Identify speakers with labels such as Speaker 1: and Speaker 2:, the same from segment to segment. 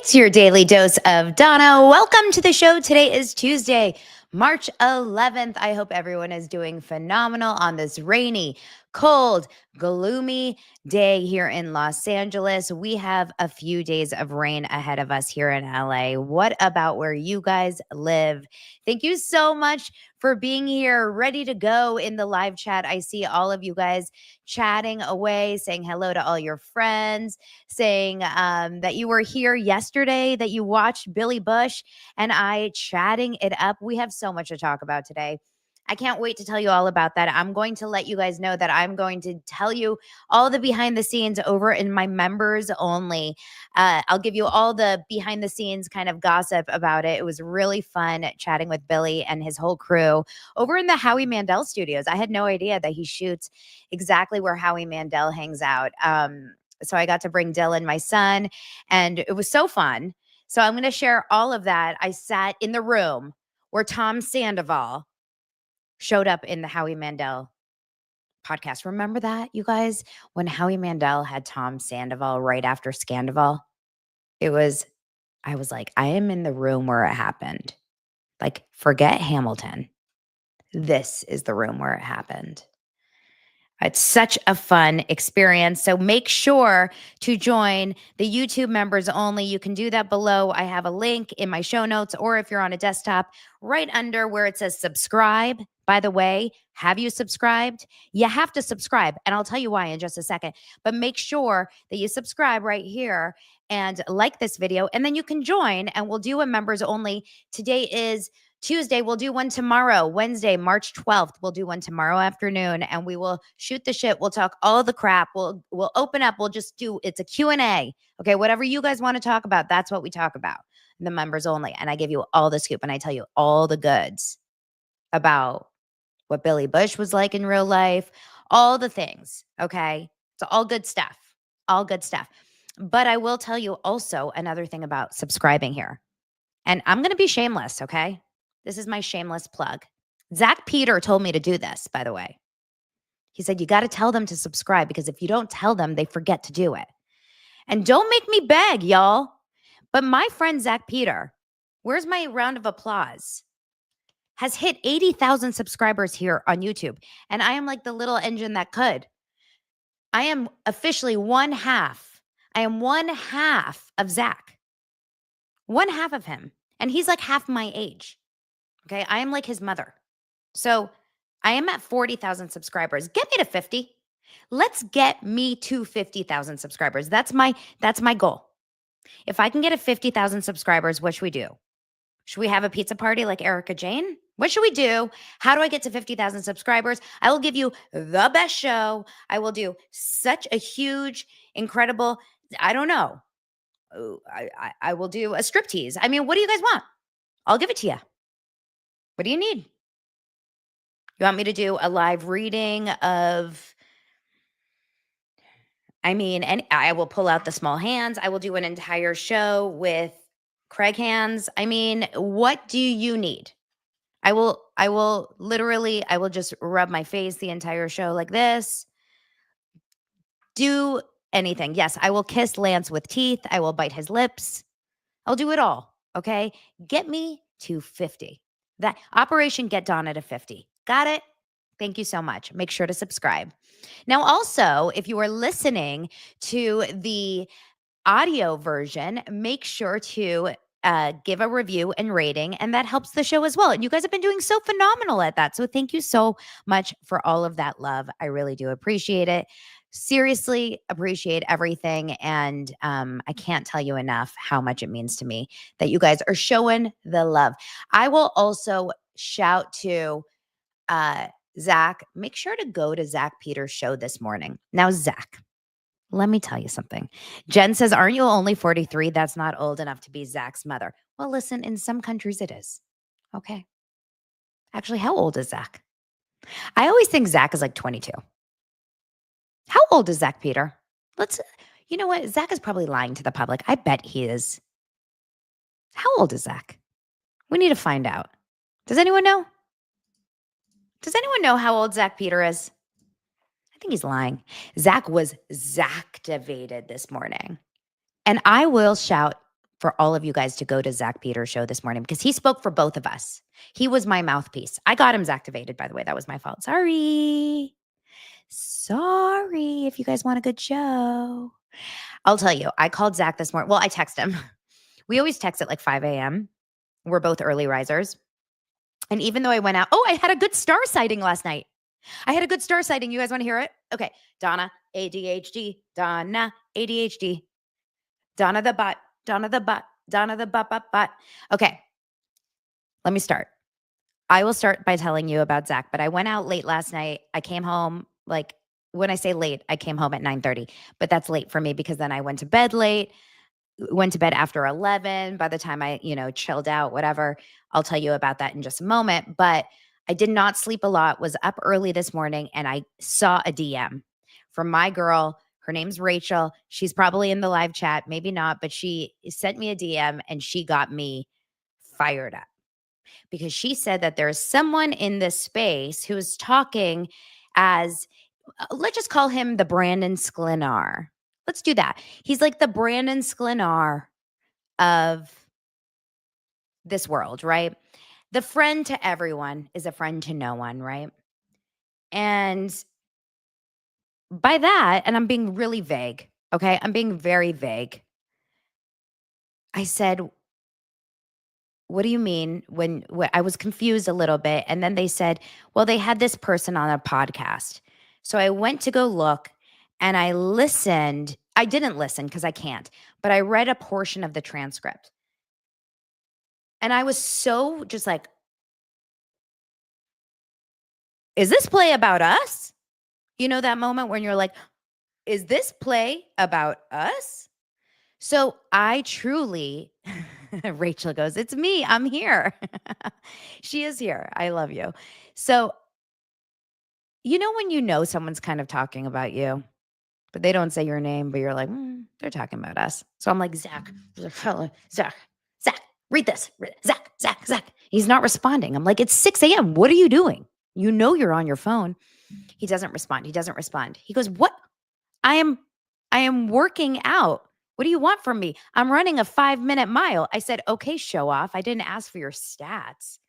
Speaker 1: It's your daily dose of Donna. Welcome to the show. Today is Tuesday, March 11th. I hope everyone is doing phenomenal on this rainy, cold, gloomy day here in Los Angeles. We have a few days of rain ahead of us here in LA. What about where you guys live? Thank you so much for being here, ready to go in the live chat. I see all of you guys chatting away, saying hello to all your friends, saying that you were here yesterday, that you watched Billy Bush and I chatting it up. We have so much to talk about today. I can't wait to tell you all about that. I'm going to let you guys know that I'm going to tell you all the behind the scenes over in my members only. I'll give you all the behind the scenes kind of gossip about it. It was really fun chatting with Billy and his whole crew over in the Howie Mandel studios. I had no idea that he shoots exactly where Howie Mandel hangs out. So I got to bring Dylan, my son, and it was so fun. So I'm going to share all of that. I sat in the room where Tom Sandoval showed up in the Howie Mandel podcast. Remember that, you guys? When Howie Mandel had Tom Sandoval right after Scandoval? I was like, I am in the room where it happened. Like, forget Hamilton. This is the room where it happened. It's such a fun experience. So make sure to join the YouTube members only. You can do that below. I have a link in my show notes, or if you're on a desktop, right under where it says subscribe. By the way, have you subscribed? You have to subscribe, and I'll tell you why in just a second. But make sure that you subscribe right here and like this video, and then you can join, and we'll do a members only. Today is Tuesday. We'll do one tomorrow. Wednesday, March 12th. We'll do one tomorrow afternoon, and we will shoot the shit. We'll talk all the crap. We'll open up. We'll just do, it's a Q&A. Okay, whatever you guys want to talk about, that's what we talk about. The members only. And I give you all the scoop, and I tell you all the goods about what Billy Bush was like in real life, all the things. Okay, it's all good stuff. All good stuff. But I will tell you also another thing about subscribing here. And I'm going to be shameless, okay? This is my shameless plug. Zach Peter told me to do this, by the way. He said, you got to tell them to subscribe, because if you don't tell them, they forget to do it. And don't make me beg, y'all. But my friend Zach Peter, where's my round of applause? Has hit 80,000 subscribers here on YouTube. And I am like the little engine that could. I am officially one half. I am one half of Zach. One half of him. And he's like half my age. Okay, I am like his mother. So I am at 40,000 subscribers. Get me to 50. Let's get me to 50,000 subscribers. That's my goal. If I can get to 50,000 subscribers, what should we do? Should we have a pizza party like Erica Jane? What should we do? How do I get to 50,000 subscribers? I will give you the best show. I will do such a huge, incredible, I don't know. I will do a striptease. I mean, what do you guys want? I'll give it to you. What do you need? You want me to do a live reading of, and I will pull out the small hands. I will do an entire show with Craig hands. What do you need? I will just rub my face the entire show like this. Do anything. Yes, I will kiss Lance with teeth. I will bite his lips. I'll do it all. Okay. Get me to 50. That Operation Get Donna to 50. Got it? Thank you so much. Make sure to subscribe. Now, also, if you are listening to the audio version, make sure to give a review and rating, and that helps the show as well. And you guys have been doing so phenomenal at that. So thank you so much for all of that love. I really do appreciate it. Seriously appreciate everything. And I can't tell you enough how much it means to me that you guys are showing the love. I will also shout to Zach. Make sure to go to Zach Peter's show this morning. Now, Zach, let me tell you something. Jen says, aren't you only 43? That's not old enough to be Zach's mother. Well, listen, in some countries it is. Okay. Actually, how old is Zach? I always think Zach is like 22. How old is Zach Peter? You know what? Zach is probably lying to the public. I bet he is. How old is Zach? We need to find out. Does anyone know? Does anyone know how old Zach Peter is? I think he's lying. Zach was Zactivated this morning. And I will shout for all of you guys to go to Zach Peters' show this morning because he spoke for both of us. He was my mouthpiece. I got him Zactivated, by the way. That was my fault. Sorry. If you guys want a good show. I'll tell you, I called Zach this morning. Well, I text him. We always text at like 5 a.m. We're both early risers. And even though I went out, I had a good star sighting last night. You guys want to hear it? Okay. Donna, ADHD. Donna, ADHD. Donna the butt. Donna the butt. Donna the butt. Okay. Let me start. I will start by telling you about Zach, but I went out late last night. I came home, like, when I say late, I came home at 9:30, but that's late for me because then I went to bed late, went to bed after 11. By the time I, chilled out, whatever, I'll tell you about that in just a moment. But I did not sleep a lot, was up early this morning, and I saw a DM from my girl. Her name's Rachel. She's probably in the live chat, maybe not, but she sent me a DM and she got me fired up because she said that there's someone in this space who is talking as, let's just call him the Brandon Sklenar. Let's do that. He's like the Brandon Sklenar of this world, right? The friend to everyone is a friend to no one, right? And by that, and I'm being really vague, okay? I'm being very vague. I said, what do you mean? When I was confused a little bit. And then they said, well, they had this person on a podcast. So I went to go look and I listened. I didn't listen because I can't, but I read a portion of the transcript. And I was so just like, is this play about us? You know that moment when you're like, is this play about us? So I truly, Rachel goes, it's me. I'm here. She is here. I love you. So, when you know someone's kind of talking about you, but they don't say your name, but you're like, they're talking about us. So I'm like, Zach, read this. Zach. He's not responding. I'm like, it's 6 a.m. What are you doing? You're on your phone. He doesn't respond. He goes, what? I am working out. What do you want from me? I'm running a 5-minute mile. I said, okay, show off. I didn't ask for your stats.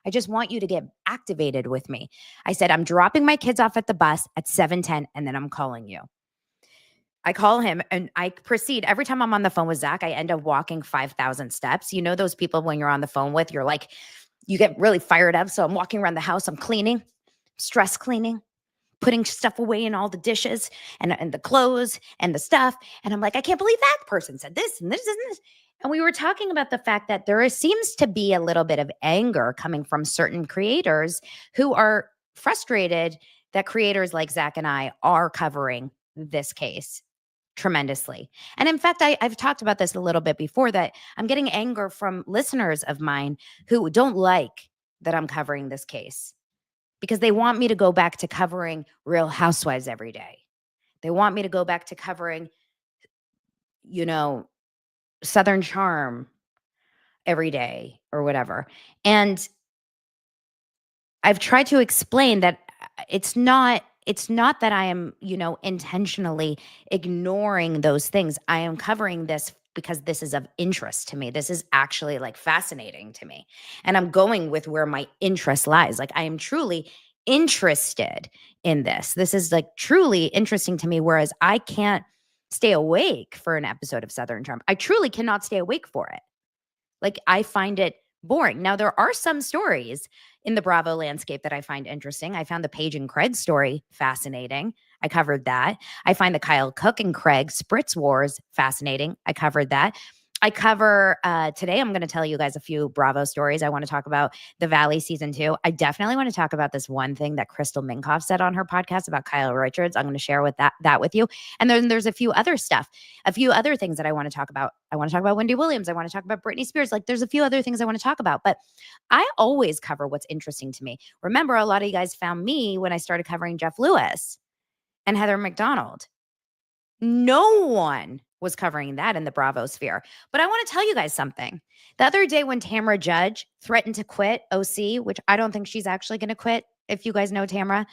Speaker 1: I just want you to get activated with me. I said, I'm dropping my kids off at the bus at 7:10 and then I'm calling you. I call him and I proceed. Every time I'm on the phone with Zach, I end up walking 5,000 steps. You know those people when you're on the phone with, you're like, you get really fired up. So I'm walking around the house. I'm cleaning, stress cleaning, putting stuff away in all the dishes and the clothes and the stuff. And I'm like, I can't believe that person said this and this and this. And we were talking about the fact that there seems to be a little bit of anger coming from certain creators who are frustrated that creators like Zach and I are covering this case tremendously. And in fact, I've talked about this a little bit before, that I'm getting anger from listeners of mine who don't like that I'm covering this case, because they want me to go back to covering Real Housewives every day. They want me to go back to covering, Southern Charm every day or whatever. And I've tried to explain that it's not that I am, intentionally ignoring those things. I am covering this because this is of interest to me. This is actually like fascinating to me. And I'm going with where my interest lies. Like I am truly interested in this. This is like truly interesting to me, whereas I can't stay awake for an episode of Southern Charm. I truly cannot stay awake for it. Like I find it boring. Now, there are some stories in the Bravo landscape that I find interesting. I found the Paige and Craig story fascinating. I covered that. I find the Kyle Cook and Craig Spritz Wars fascinating. I covered that. I cover, today I'm going to tell you guys a few Bravo stories. I want to talk about The Valley season 2. I definitely want to talk about this one thing that Crystal Mingkoff said on her podcast about Kyle Richards. I'm going to share with that with you. And then there's a few other things that I want to talk about. I want to talk about Wendy Williams. I want to talk about Britney Spears. Like there's a few other things I want to talk about, but I always cover what's interesting to me. Remember, a lot of you guys found me when I started covering Jeff Lewis and Heather McDonald. No one was covering that in the Bravo sphere. But I want to tell you guys something. The other day when Tamra Judge threatened to quit OC, which I don't think she's actually going to quit. If you guys know Tamra,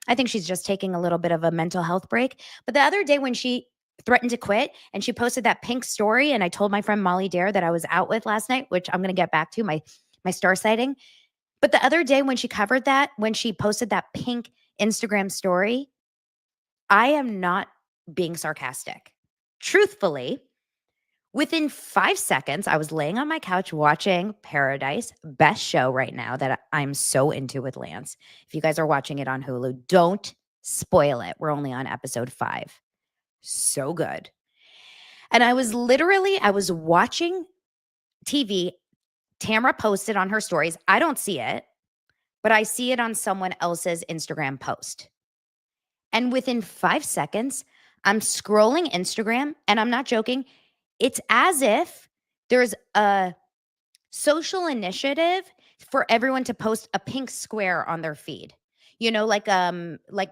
Speaker 1: I think she's just taking a little bit of a mental health break. But the other day when she threatened to quit, and she posted that pink story, and I told my friend Molly Dare that I was out with last night, which I'm going to get back to, my star sighting. But the other day when she covered that, when she posted that pink Instagram story, I am not being sarcastic. Truthfully, within 5 seconds, I was laying on my couch watching Paradise, best show right now that I'm so into with Lance. If you guys are watching it on Hulu, don't spoil it. We're only on episode 5. So good. And I was watching TV. Tamra posted on her stories. I don't see it, but I see it on someone else's Instagram post. And within 5 seconds, I'm scrolling Instagram, and I'm not joking. It's as if there's a social initiative for everyone to post a pink square on their feed. You know, like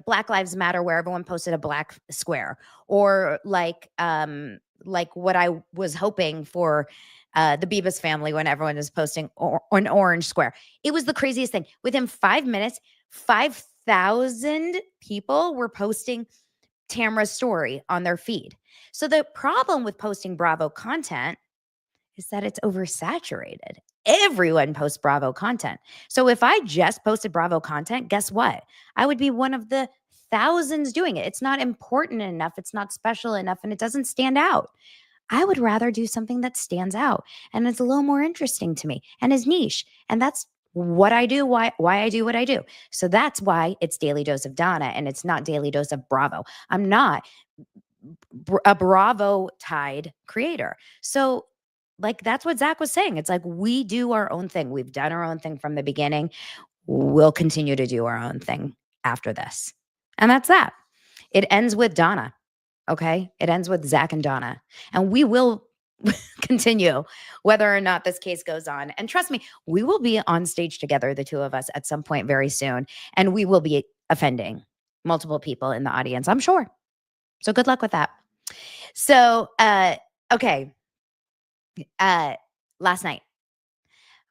Speaker 1: Black Lives Matter, where everyone posted a black square, or like what I was hoping for the Bibas family when everyone was posting an orange square. It was the craziest thing. Within 5 minutes, 5,000 people were posting Tamra's story on their feed. So the problem with posting Bravo content is that it's oversaturated. Everyone posts Bravo content. So if I just posted Bravo content, guess what? I would be one of the thousands doing it. It's not important enough. It's not special enough, and it doesn't stand out. I would rather do something that stands out and is a little more interesting to me and is niche. And that's what I do, why I do what I do. So that's why it's Daily Dose of Donna and it's not Daily Dose of Bravo. I'm not a Bravo tied creator. So like, that's what Zach was saying. It's like, we do our own thing. We've done our own thing from the beginning. We'll continue to do our own thing after this. And that's that. It ends with Donna. Okay. It ends with Zach and Donna. And we will continue whether or not this case goes on. And trust me, we will be on stage together, the two of us, at some point very soon. And we will be offending multiple people in the audience, I'm sure. So good luck with that. So, okay. Last night,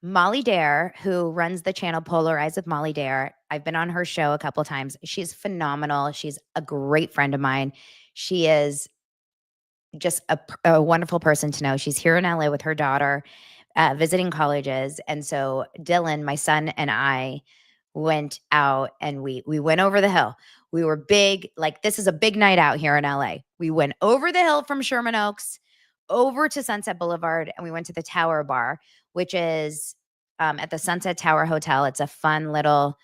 Speaker 1: Molly Dare, who runs the channel Polarize with Molly Dare, I've been on her show a couple times. She's phenomenal. She's a great friend of mine. She is just a wonderful person to know. She's here in LA with her daughter, visiting colleges. And so Dylan, my son, and I went out and we went over the hill. We were big, like, this is a big night out here in LA. We went over the hill from Sherman Oaks over to Sunset Boulevard, and we went to the Tower Bar, which is at the Sunset Tower Hotel. It's a fun little,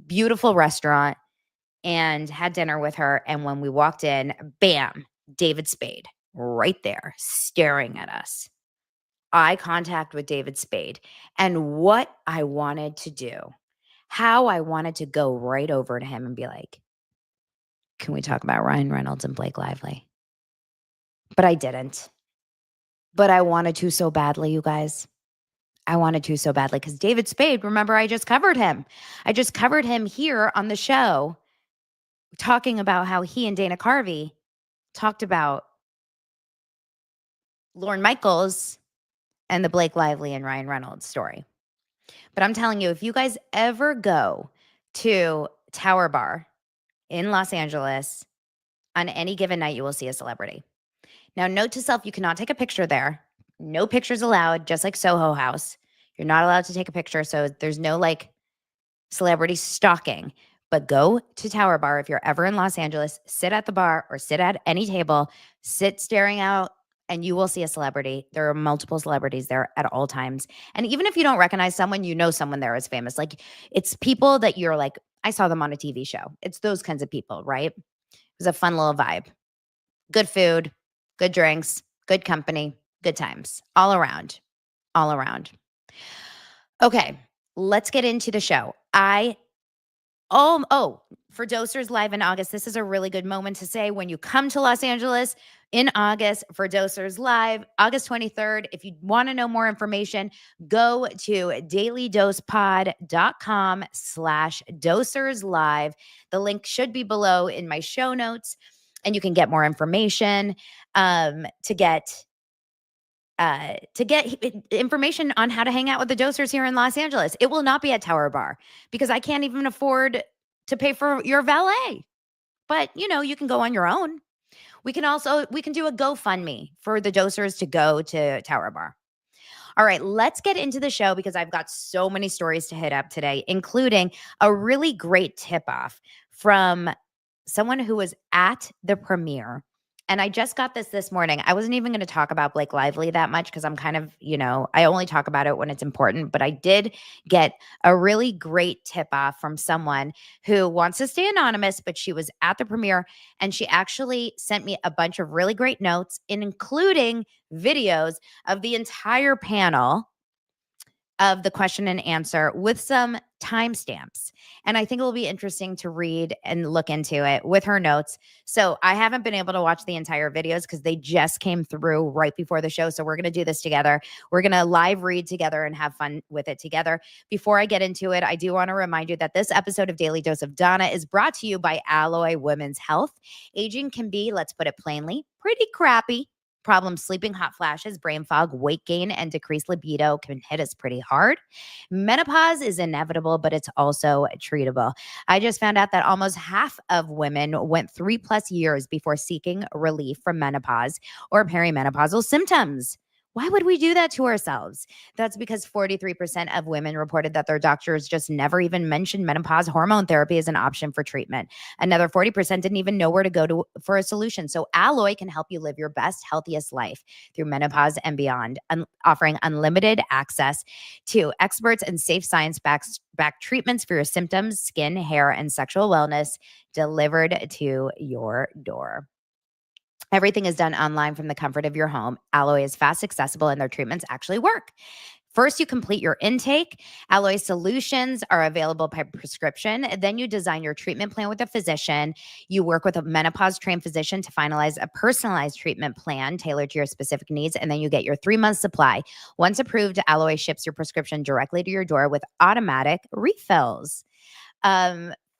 Speaker 1: beautiful restaurant, and had dinner with her. And when we walked in, bam, David Spade right there staring at us. Eye contact with David Spade. And what I wanted to do, how I wanted to go right over to him and be like, can we talk about Ryan Reynolds and Blake Lively? But I didn't. But I wanted to so badly, you guys. I wanted to so badly because David Spade, remember, I just covered him. I just covered him here on the show, talking about how he and Dana Carvey talked about Lorne Michaels and the Blake Lively and Ryan Reynolds story. But I'm telling you, if you guys ever go to Tower Bar in Los Angeles, on any given night, you will see a celebrity. Now, note to self, you cannot take a picture there. No pictures allowed, just like Soho House. You're not allowed to take a picture, so there's no like celebrity stalking. But go to Tower Bar if you're ever in Los Angeles, sit at the bar or sit at any table, sit staring out, and you will see a celebrity. There are multiple celebrities there at all times. And even if you don't recognize someone, you know someone there is famous. Like, it's people that you're like, I saw them on a TV show. It's those kinds of people, right? It was a fun little vibe. Good food, good drinks, good company, good times. All around. All around. Okay, let's get into the show. For Dosers Live in August, this is a really good moment to say when you come to Los Angeles in August for Dosers Live, August 23rd. If you want to know more information, go to dailydosepod.com/Dosers Live. The link should be below in my show notes, and you can get more information to get information on how to hang out with the Dosers here in Los Angeles. It will not be at Tower Bar because I can't even afford to pay for your valet. But, you know, you can go on your own. We can do a GoFundMe for the dosers to go to Tower Bar. All right, let's get into the show because I've got so many stories to hit up today, including a really great tip off from someone who was at the premiere. And I just got this morning. I wasn't even going to talk about Blake Lively that much because I'm kind of, I only talk about it when it's important. But I did get a really great tip off from someone who wants to stay anonymous, but she was at the premiere and she actually sent me a bunch of really great notes, including videos of the entire panel of the question and answer with some timestamps. And I think it will be interesting to read and look into it with her notes. So I haven't been able to watch the entire videos because they just came through right before the show. So we're going to do this together. We're going to live read together and have fun with it together. Before I get into it, I do want to remind you that this episode of Daily Dose of Donna is brought to you by Alloy Women's Health. Aging can be, let's put it plainly, pretty crappy. Problems sleeping, hot flashes, brain fog, weight gain, and decreased libido can hit us pretty hard. Menopause is inevitable, but it's also treatable. I just found out that almost half of women went 3+ years before seeking relief from menopause or perimenopausal symptoms. Why would we do that to ourselves? That's because 43% of women reported that their doctors just never even mentioned menopause hormone therapy as an option for treatment. Another 40% didn't even know where to go for a solution. So Alloy can help you live your best, healthiest life through menopause and beyond, offering unlimited access to experts and safe science-backed treatments for your symptoms, skin, hair, and sexual wellness delivered to your door. Everything is done online from the comfort of your home. Alloy is fast, accessible, and their treatments actually work. First, you complete your intake. Alloy solutions are available by prescription. Then you design your treatment plan with a physician. You work with a menopause-trained physician to finalize a personalized treatment plan tailored to your specific needs, and then you get your 3-month supply. Once approved, Alloy ships your prescription directly to your door with automatic refills.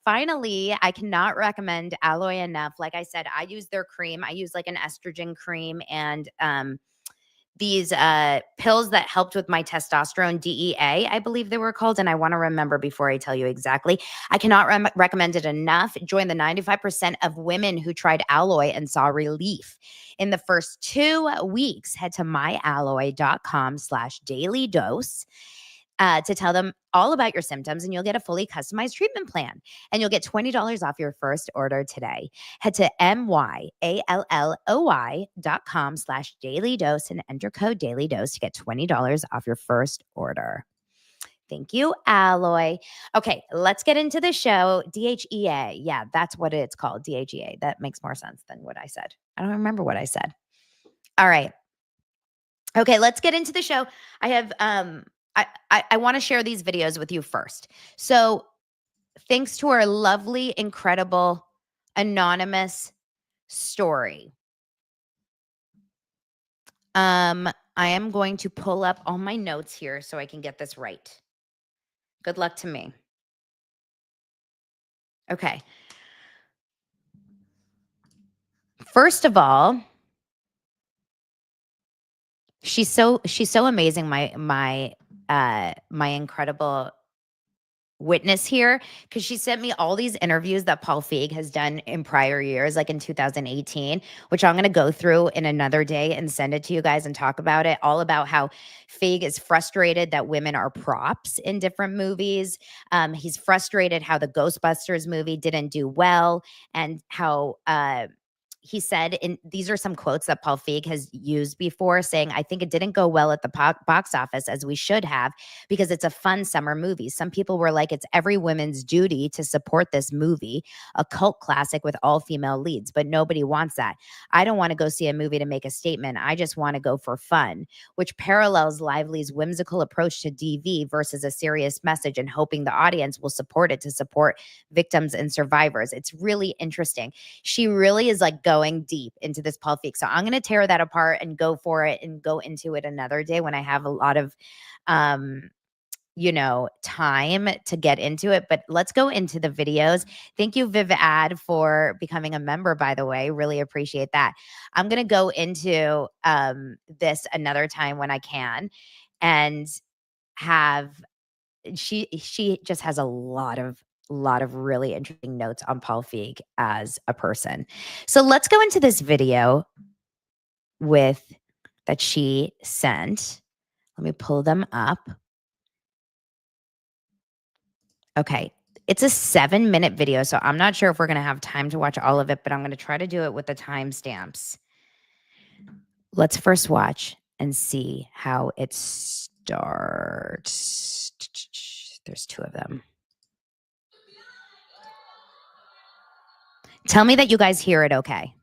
Speaker 1: Finally, I cannot recommend Alloy enough. Like I said, I use their cream. I use like an estrogen cream and these pills that helped with my testosterone, DEA, I believe they were called. And I want to remember before I tell you exactly. I cannot recommend it enough. Join the 95% of women who tried Alloy and saw relief. In the first 2 weeks, head to myalloy.com/dailydose. To tell them all about your symptoms, and you'll get a fully customized treatment plan. And you'll get $20 off your first order today. Head to myalloy.com/dailydose and enter code dailydose to get $20 off your first order. Thank you, Alloy. Okay, let's get into the show. DHEA. Yeah, that's what it's called, DHEA. That makes more sense than what I said. I don't remember what I said. All right. Okay, let's get into the show. I have I want to share these videos with you first. So, thanks to our lovely, incredible, anonymous story. I am going to pull up all my notes here so I can get this right. Good luck to me. Okay. First of all, she's so amazing. My incredible witness here, because she sent me all these interviews that Paul Feig has done in prior years, like in 2018, which I'm going to go through in another day and send it to you guys and talk about it, all about how Feig is frustrated that women are props in different movies. He's frustrated how the Ghostbusters movie didn't do well, and how he said, and these are some quotes that Paul Feig has used before, saying, I think it didn't go well at the box office as we should have, because it's a fun summer movie. Some people were like, it's every woman's duty to support this movie, a cult classic with all female leads, but nobody wants that. I don't want to go see a movie to make a statement. I just want to go for fun, which parallels Lively's whimsical approach to DV versus a serious message and hoping the audience will support it to support victims and survivors. It's really interesting. She really is like going deep into this Paul Feig. So I'm going to tear that apart and go for it and go into it another day when I have a lot of, time to get into it. But let's go into the videos. Thank you, Vivad, for becoming a member, by the way. Really appreciate that. I'm going to go into this another time when I can, and have, she just has a lot of a lot of really interesting notes on Paul Feig as a person. So let's go into this video with that she sent. Let me pull them up. Okay. It's a 7-minute video, so I'm not sure if we're going to have time to watch all of it, but I'm going to try to do it with the timestamps. Let's first watch and see how it starts. There's 2 of them. Tell me that you guys hear it okay.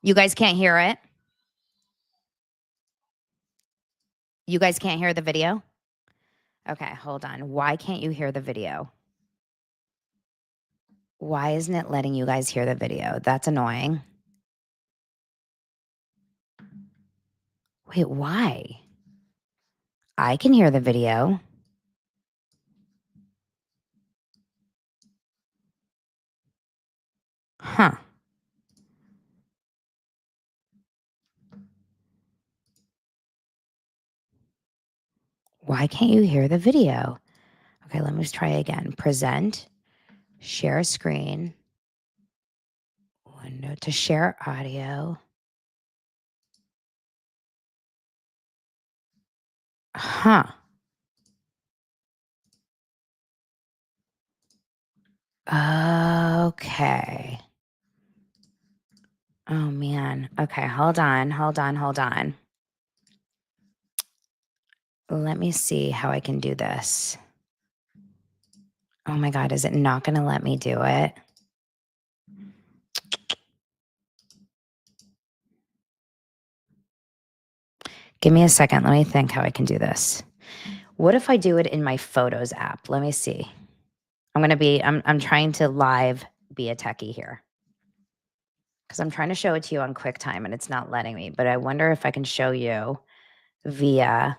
Speaker 1: You guys can't hear it? You guys can't hear the video? Okay, hold on. Why can't you hear the video? Why isn't it letting you guys hear the video? That's annoying. Wait, why? I can hear the video. Huh. Why can't you hear the video? Okay, let me try again. Present, share screen, window to share audio. Huh. Okay. Oh, man. Okay, hold on. Let me see how I can do this. Oh, my God. Is it not going to let me do it? Give me a second. Let me think how I can do this. What if I do it in my Photos app? Let me see. I'm trying to live be a techie here because I'm trying to show it to you on QuickTime and it's not letting me, but I wonder if I can show you via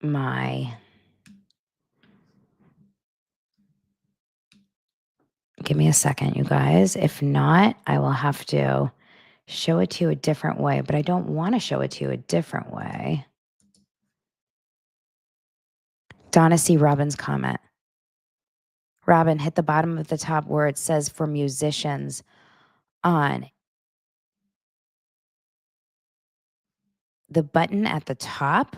Speaker 1: my, give me a second, you guys. If not, I will have to show it to you a different way, but I don't want to show it to you a different way. Donna C. Robin's comment. Robin, hit the bottom of the top where it says for musicians on. The button at the top.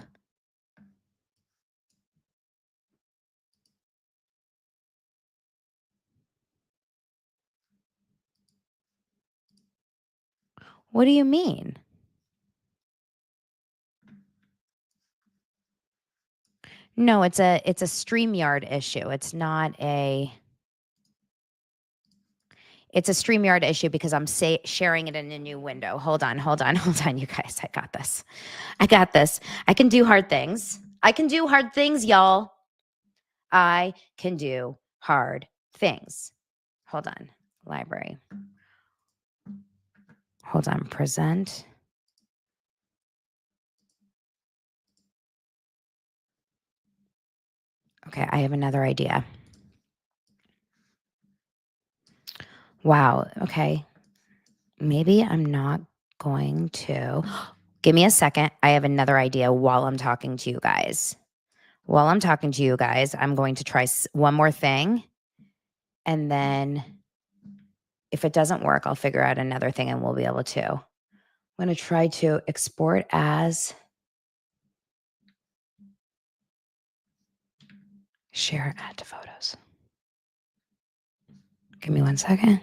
Speaker 1: What do you mean? No, it's a StreamYard issue. It's a StreamYard issue because I'm sharing it in a new window. Hold on, you guys. I got this. I can do hard things. Y'all. I can do hard things. Hold on. Library. Hold on. Present. Okay, I have another idea. Wow. Okay. Maybe I'm not going to. Give me a second. I have another idea while I'm talking to you guys. I'm going to try one more thing. And then if it doesn't work, I'll figure out another thing and we'll be able to. I'm going to try to export as share, add to photos. Give me 1 second.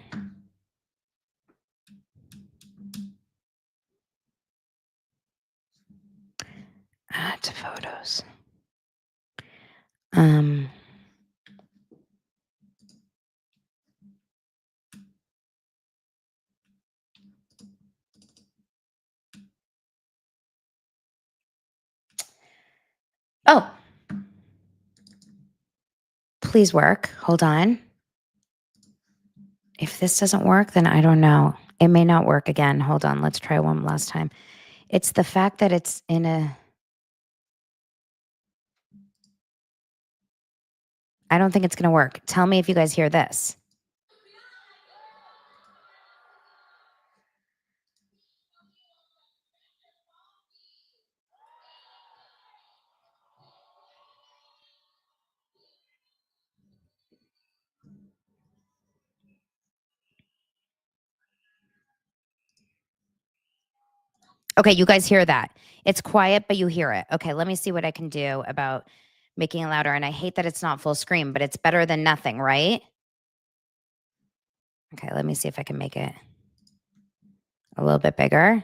Speaker 1: Add to photos. please work? Hold on. If this doesn't work, then I don't know. It may not work again. Hold on. Let's try one last time. It's the fact that it's in a... I don't think it's going to work. Tell me if you guys hear this. Okay, you guys hear that. It's quiet, but you hear it. Okay, let me see what I can do about making it louder. And I hate that it's not full screen, but it's better than nothing, right? Okay, let me see if I can make it a little bit bigger.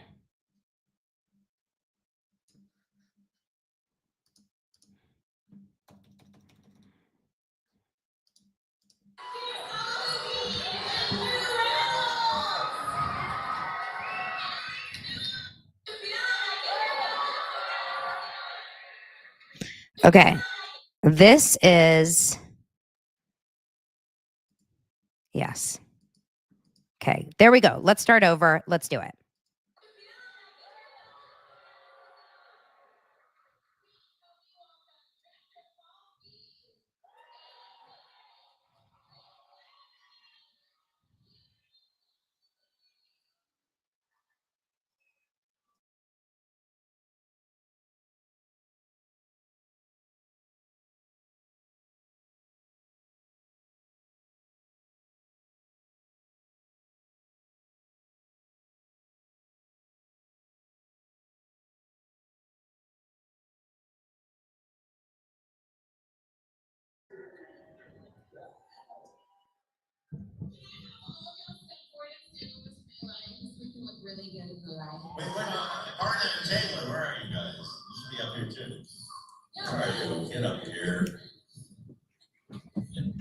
Speaker 1: Okay, this is... Yes. Okay, there we go. Let's start over. Let's do it.
Speaker 2: Wait, we're not. Arna and Taylor, where are you guys? You should be up here too. All right, little kid up here.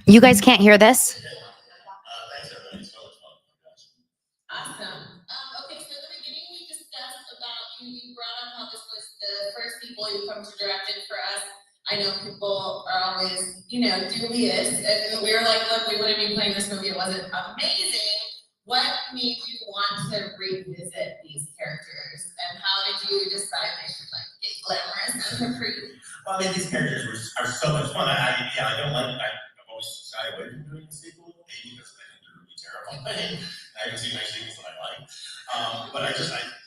Speaker 1: You guys can't hear this?
Speaker 2: Thanks, everybody. So much fun.
Speaker 3: Awesome. Okay, so in the beginning we discussed about you brought up how this was the first people you come to direct it for us. I know people are always, dubious, and we were like, look, we wouldn't be playing this movie. It wasn't amazing. What made you want to revisit these characters, and how did you decide they should get glamorous and pretty?
Speaker 2: Well, I mean, these characters are so much fun. I don't like. I've always shied away from doing the sequel, maybe because I think they're really terrible. I haven't seen my sequels that I like, but I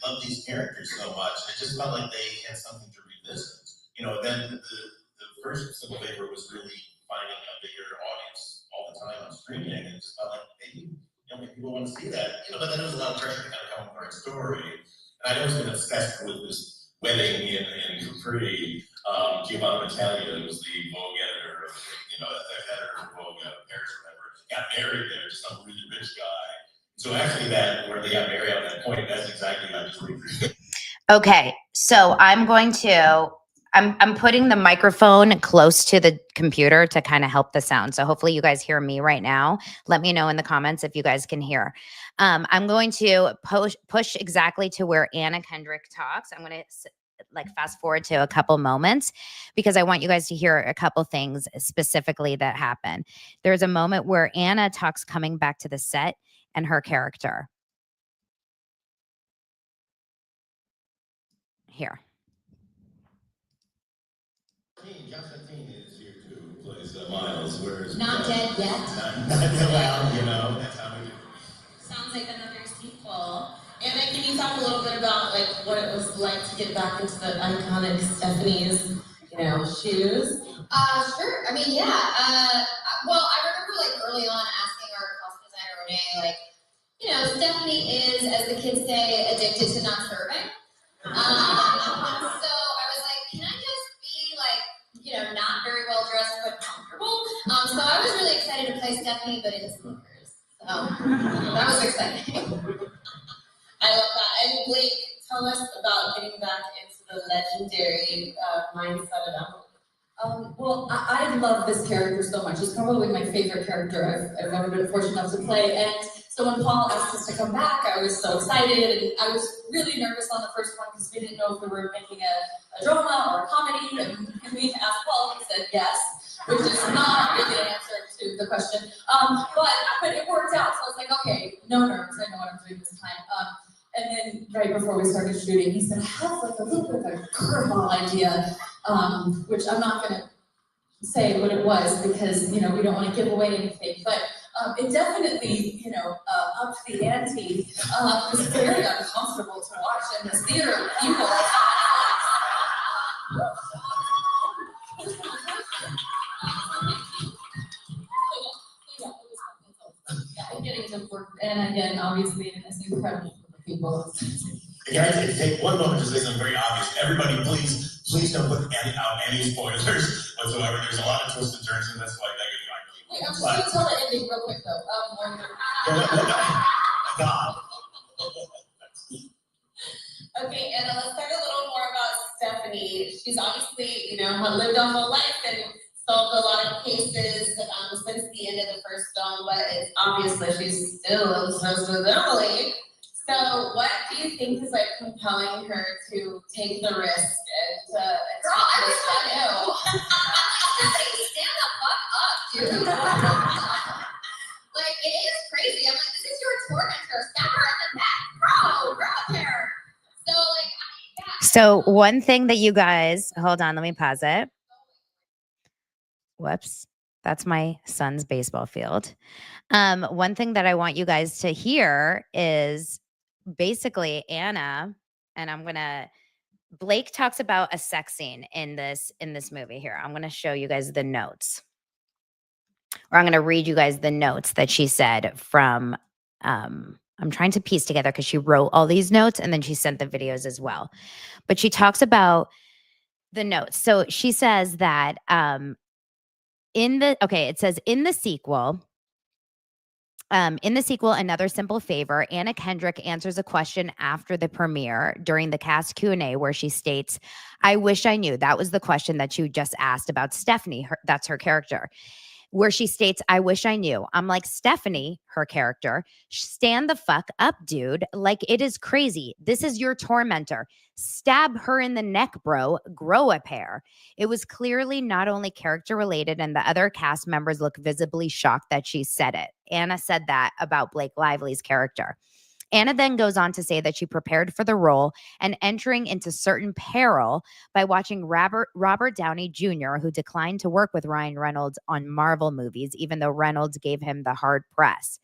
Speaker 2: love these characters so much. I just felt like they had something to revisit. Then the first Civil Favor was really finding a bigger audience all the time on streaming, and it just felt like maybe people want to see that. But then there was a lot of pressure to kind of come up with the right story. And I'd always been obsessed with this wedding in Capri. Giovanna Battaglia, who was the Vogue editor, editor of Vogue Paris or whatever, got married there to some really rich guy. So actually where they got married at that point, that's exactly how I just recreated.
Speaker 1: Okay, so I'm putting the microphone close to the computer to kind of help the sound. So hopefully you guys hear me right now. Let me know in the comments if you guys can hear. I'm going to push exactly to where Anna Kendrick talks. I'm going to fast forward to a couple moments because I want you guys to hear a couple things specifically that happen. There's a moment where Anna talks coming back to the set and her character. Here.
Speaker 2: Josephine is here too, who plays Miles. Where's
Speaker 3: Not dead yet.
Speaker 2: Not well, that's how we do.
Speaker 3: Sounds like another sequel. Anna, can you talk a little bit about what it was like to get back into the iconic Stephanie's, shoes?
Speaker 4: Sure. I mean, yeah. Well, I remember early on asking our costume designer Renee, Stephanie is, as the kids say, addicted to not serving. So I was like, can I just be not very well dressed but comfortable? So I was really excited to play Stephanie, but in sneakers. So that was exciting.
Speaker 3: I love that. And Blake, tell us about getting back into the legendary mindset of Emily.
Speaker 4: Well, I love this character so much. It's probably my favorite character I've ever been fortunate enough to play. And so when Paul asked us to come back, I was so excited. And I was really nervous on the first one because we didn't know if we were making a drama or a comedy. And we asked Paul, he said yes, which is not really an answer
Speaker 3: to the question. But it worked out. So I was like, okay, no nerves. I know what I'm doing this time. And then right before we started shooting, he said, I have like a little bit of a curveball idea, which I'm not going to say what it was because, you know, we don't want to give away anything. But it definitely, you know, upped the ante. It was very uncomfortable to watch in this theater. People getting to work, and again, obviously, it's incredible for the people.
Speaker 2: Guys, take one moment to say something very obvious. Everybody, please don't put out any spoilers whatsoever. There's a lot of twists and turns in this, like that.
Speaker 3: Wait, I'm just going to tell the ending real quick, though.
Speaker 2: God.
Speaker 3: Okay, and let's talk a little more about Stephanie. She's obviously, you know, lived a whole life and solved a lot of cases since the end of the first film, but it's obviously she's still obsessed with Emily. So what do you think is like compelling her to take the risk and to
Speaker 4: Girl, I wish I knew. Stand the fuck up, dude. Like, it is crazy. I'm like, this is your tormentor. Stab her in the neck. Bro, grab her. So, like, yeah.
Speaker 1: So one thing that you guys, hold on, let me pause it. Whoops. That's my son's baseball field. One thing that I want you guys to hear is basically Anna, and Blake talks about a sex scene in this movie here. I'm going to show you guys the notes. Or I'm going to read you guys the notes that she said from I'm trying to piece together because she wrote all these notes and then she sent the videos as well. But she talks about the notes. So she says that it says in the sequel, Another Simple Favor, Anna Kendrick answers a question after the premiere during the cast Q&A where she states, I wish I knew. That was the question that you just asked about Stephanie. That's her character. Where she states, I wish I knew. I'm like, Stephanie, her character, stand the fuck up, dude. Like, it is crazy. This is your tormentor. Stab her in the neck, bro. Grow a pair. It was clearly not only character related, and the other cast members look visibly shocked that she said it. Anna said that about Blake Lively's character. Anna then goes on to say that she prepared for the role and entering into certain peril by watching Robert Downey Jr., who declined to work with Ryan Reynolds on Marvel movies, even though Reynolds gave him the hard press.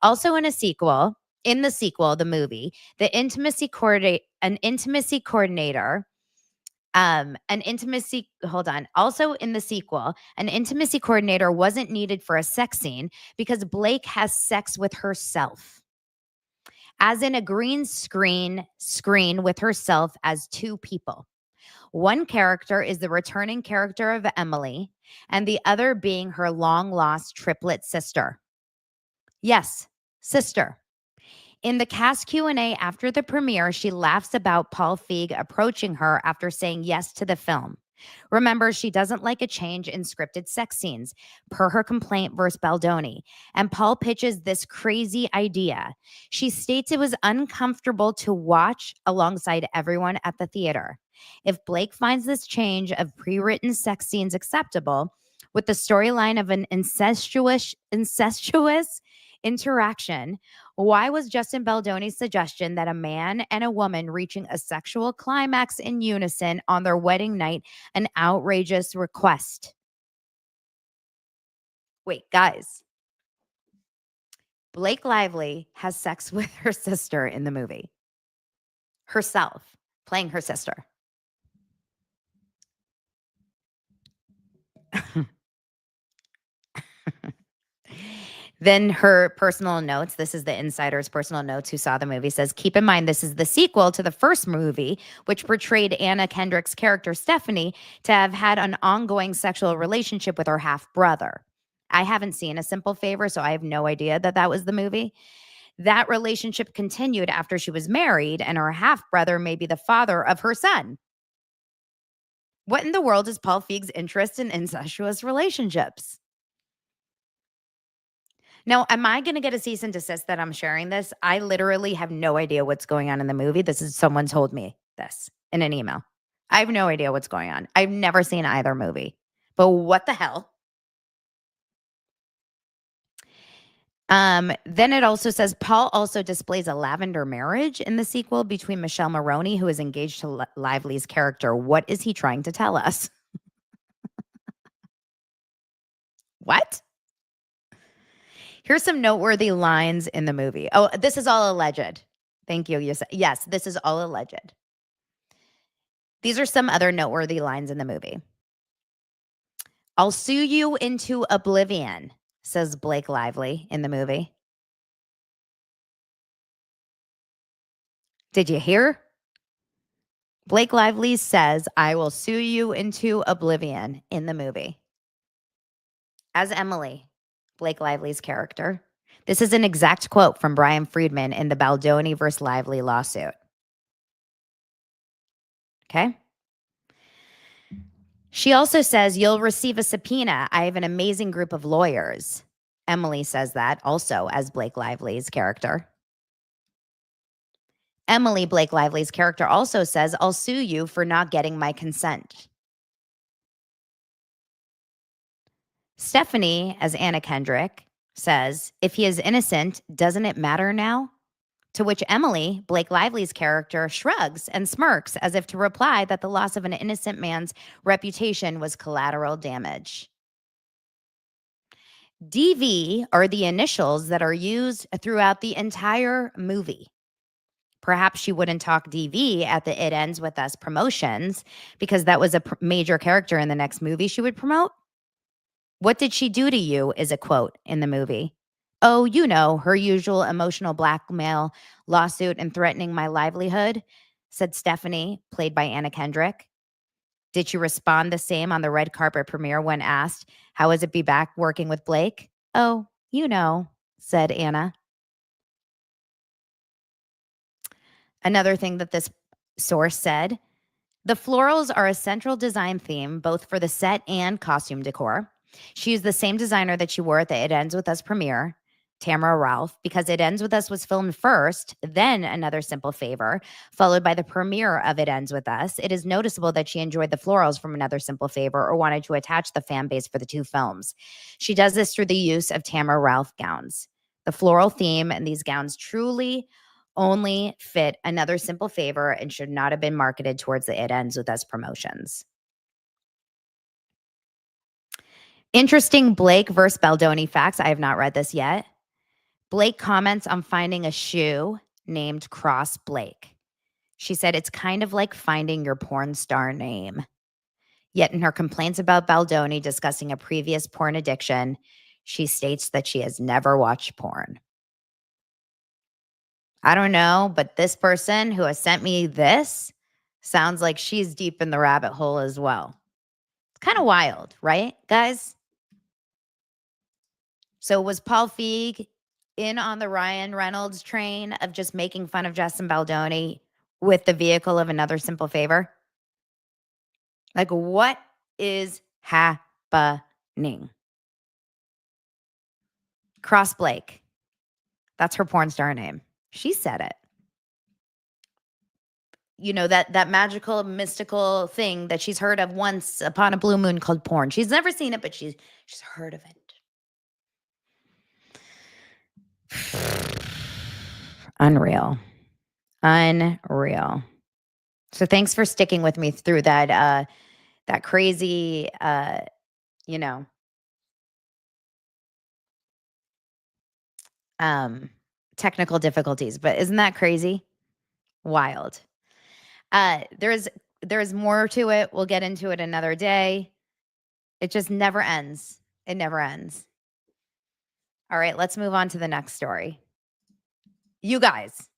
Speaker 1: Also in the sequel, the movie, an intimacy coordinator wasn't needed for a sex scene because Blake has sex with herself. As in a green screen with herself as two people. One character is the returning character of Emily, and the other being her long-lost triplet sister. Yes, sister. In the cast Q&A after the premiere, she laughs about Paul Feig approaching her after saying yes to the film. Remember, she doesn't like a change in scripted sex scenes, per her complaint versus Baldoni. And Paul pitches this crazy idea. She states it was uncomfortable to watch alongside everyone at the theater. If Blake finds this change of pre-written sex scenes acceptable, with the storyline of an incestuous interaction, why was Justin Baldoni's suggestion that a man and a woman reaching a sexual climax in unison on their wedding night an outrageous request? Wait, guys. Blake Lively has sex with her sister in the movie. Herself, playing her sister. Then her personal notes, this is the insider's personal notes who saw the movie, says, keep in mind this is the sequel to the first movie, which portrayed Anna Kendrick's character, Stephanie, to have had an ongoing sexual relationship with her half-brother. I haven't seen A Simple Favor, so I have no idea that was the movie. That relationship continued after she was married, and her half-brother may be the father of her son. What in the world is Paul Feig's interest in incestuous relationships? Now, am I going to get a cease and desist that I'm sharing this? I literally have no idea what's going on in the movie. Someone told me this in an email. I have no idea what's going on. I've never seen either movie. But what the hell? Then it also says Paul also displays a lavender marriage in the sequel between Michelle Maroney, who is engaged to Lively's character. What is he trying to tell us? What? Here's some noteworthy lines in the movie. Oh, this is all alleged. Thank you. Yes, this is all alleged. These are some other noteworthy lines in the movie. I'll sue you into oblivion, says Blake Lively in the movie. Did you hear? Blake Lively says, I will sue you into oblivion in the movie. As Emily, Blake Lively's character. This is an exact quote from Brian Friedman in the Baldoni versus Lively lawsuit. Okay? She also says, you'll receive a subpoena. I have an amazing group of lawyers. Emily says that also as Blake Lively's character. Emily, Blake Lively's character, also says, I'll sue you for not getting my consent. Stephanie, as Anna Kendrick, says, if he is innocent, doesn't it matter now? To which Emily, Blake Lively's character, shrugs and smirks as if to reply that the loss of an innocent man's reputation was collateral damage. DV are the initials that are used throughout the entire movie. Perhaps she wouldn't talk DV at the It Ends With Us promotions because that was a major character in the next movie she would promote. What did she do to you is a quote in the movie. Oh, you know, her usual emotional blackmail, lawsuit, and threatening my livelihood, said Stephanie, played by Anna Kendrick. Did she respond the same on the red carpet premiere when asked, how is it be back working with Blake? Oh, you know, said Anna. Another thing that this source said, the florals are a central design theme both for the set and costume decor. She used the same designer that she wore at the It Ends With Us premiere, Tamra Ralph, because It Ends With Us was filmed first, then Another Simple Favor, followed by the premiere of It Ends With Us. It is noticeable that she enjoyed the florals from Another Simple Favor or wanted to attach the fan base for the two films. She does this through the use of Tamra Ralph gowns. The floral theme and these gowns truly only fit Another Simple Favor and should not have been marketed towards the It Ends With Us promotions. Interesting Blake versus Baldoni facts. I have not read this yet. Blake comments on finding a shoe named Cross Blake. She said it's kind of like finding your porn star name. Yet in her complaints about Baldoni discussing a previous porn addiction, she states that she has never watched porn. I don't know, but this person who has sent me this sounds like she's deep in the rabbit hole as well. It's kind of wild, right, guys? So was Paul Feig in on the Ryan Reynolds train of just making fun of Justin Baldoni with the vehicle of Another Simple Favor? Like, what is happening? Cross Blake. That's her porn star name. She said it. You know, that magical, mystical thing that she's heard of once upon a blue moon called porn. She's never seen it, but she's heard of it. Unreal. So thanks for sticking with me through that crazy, technical difficulties. But isn't that crazy? Wild. There's more to it. We'll get into it another day. It just never ends. It never ends. All right, let's move on to the next story. You guys,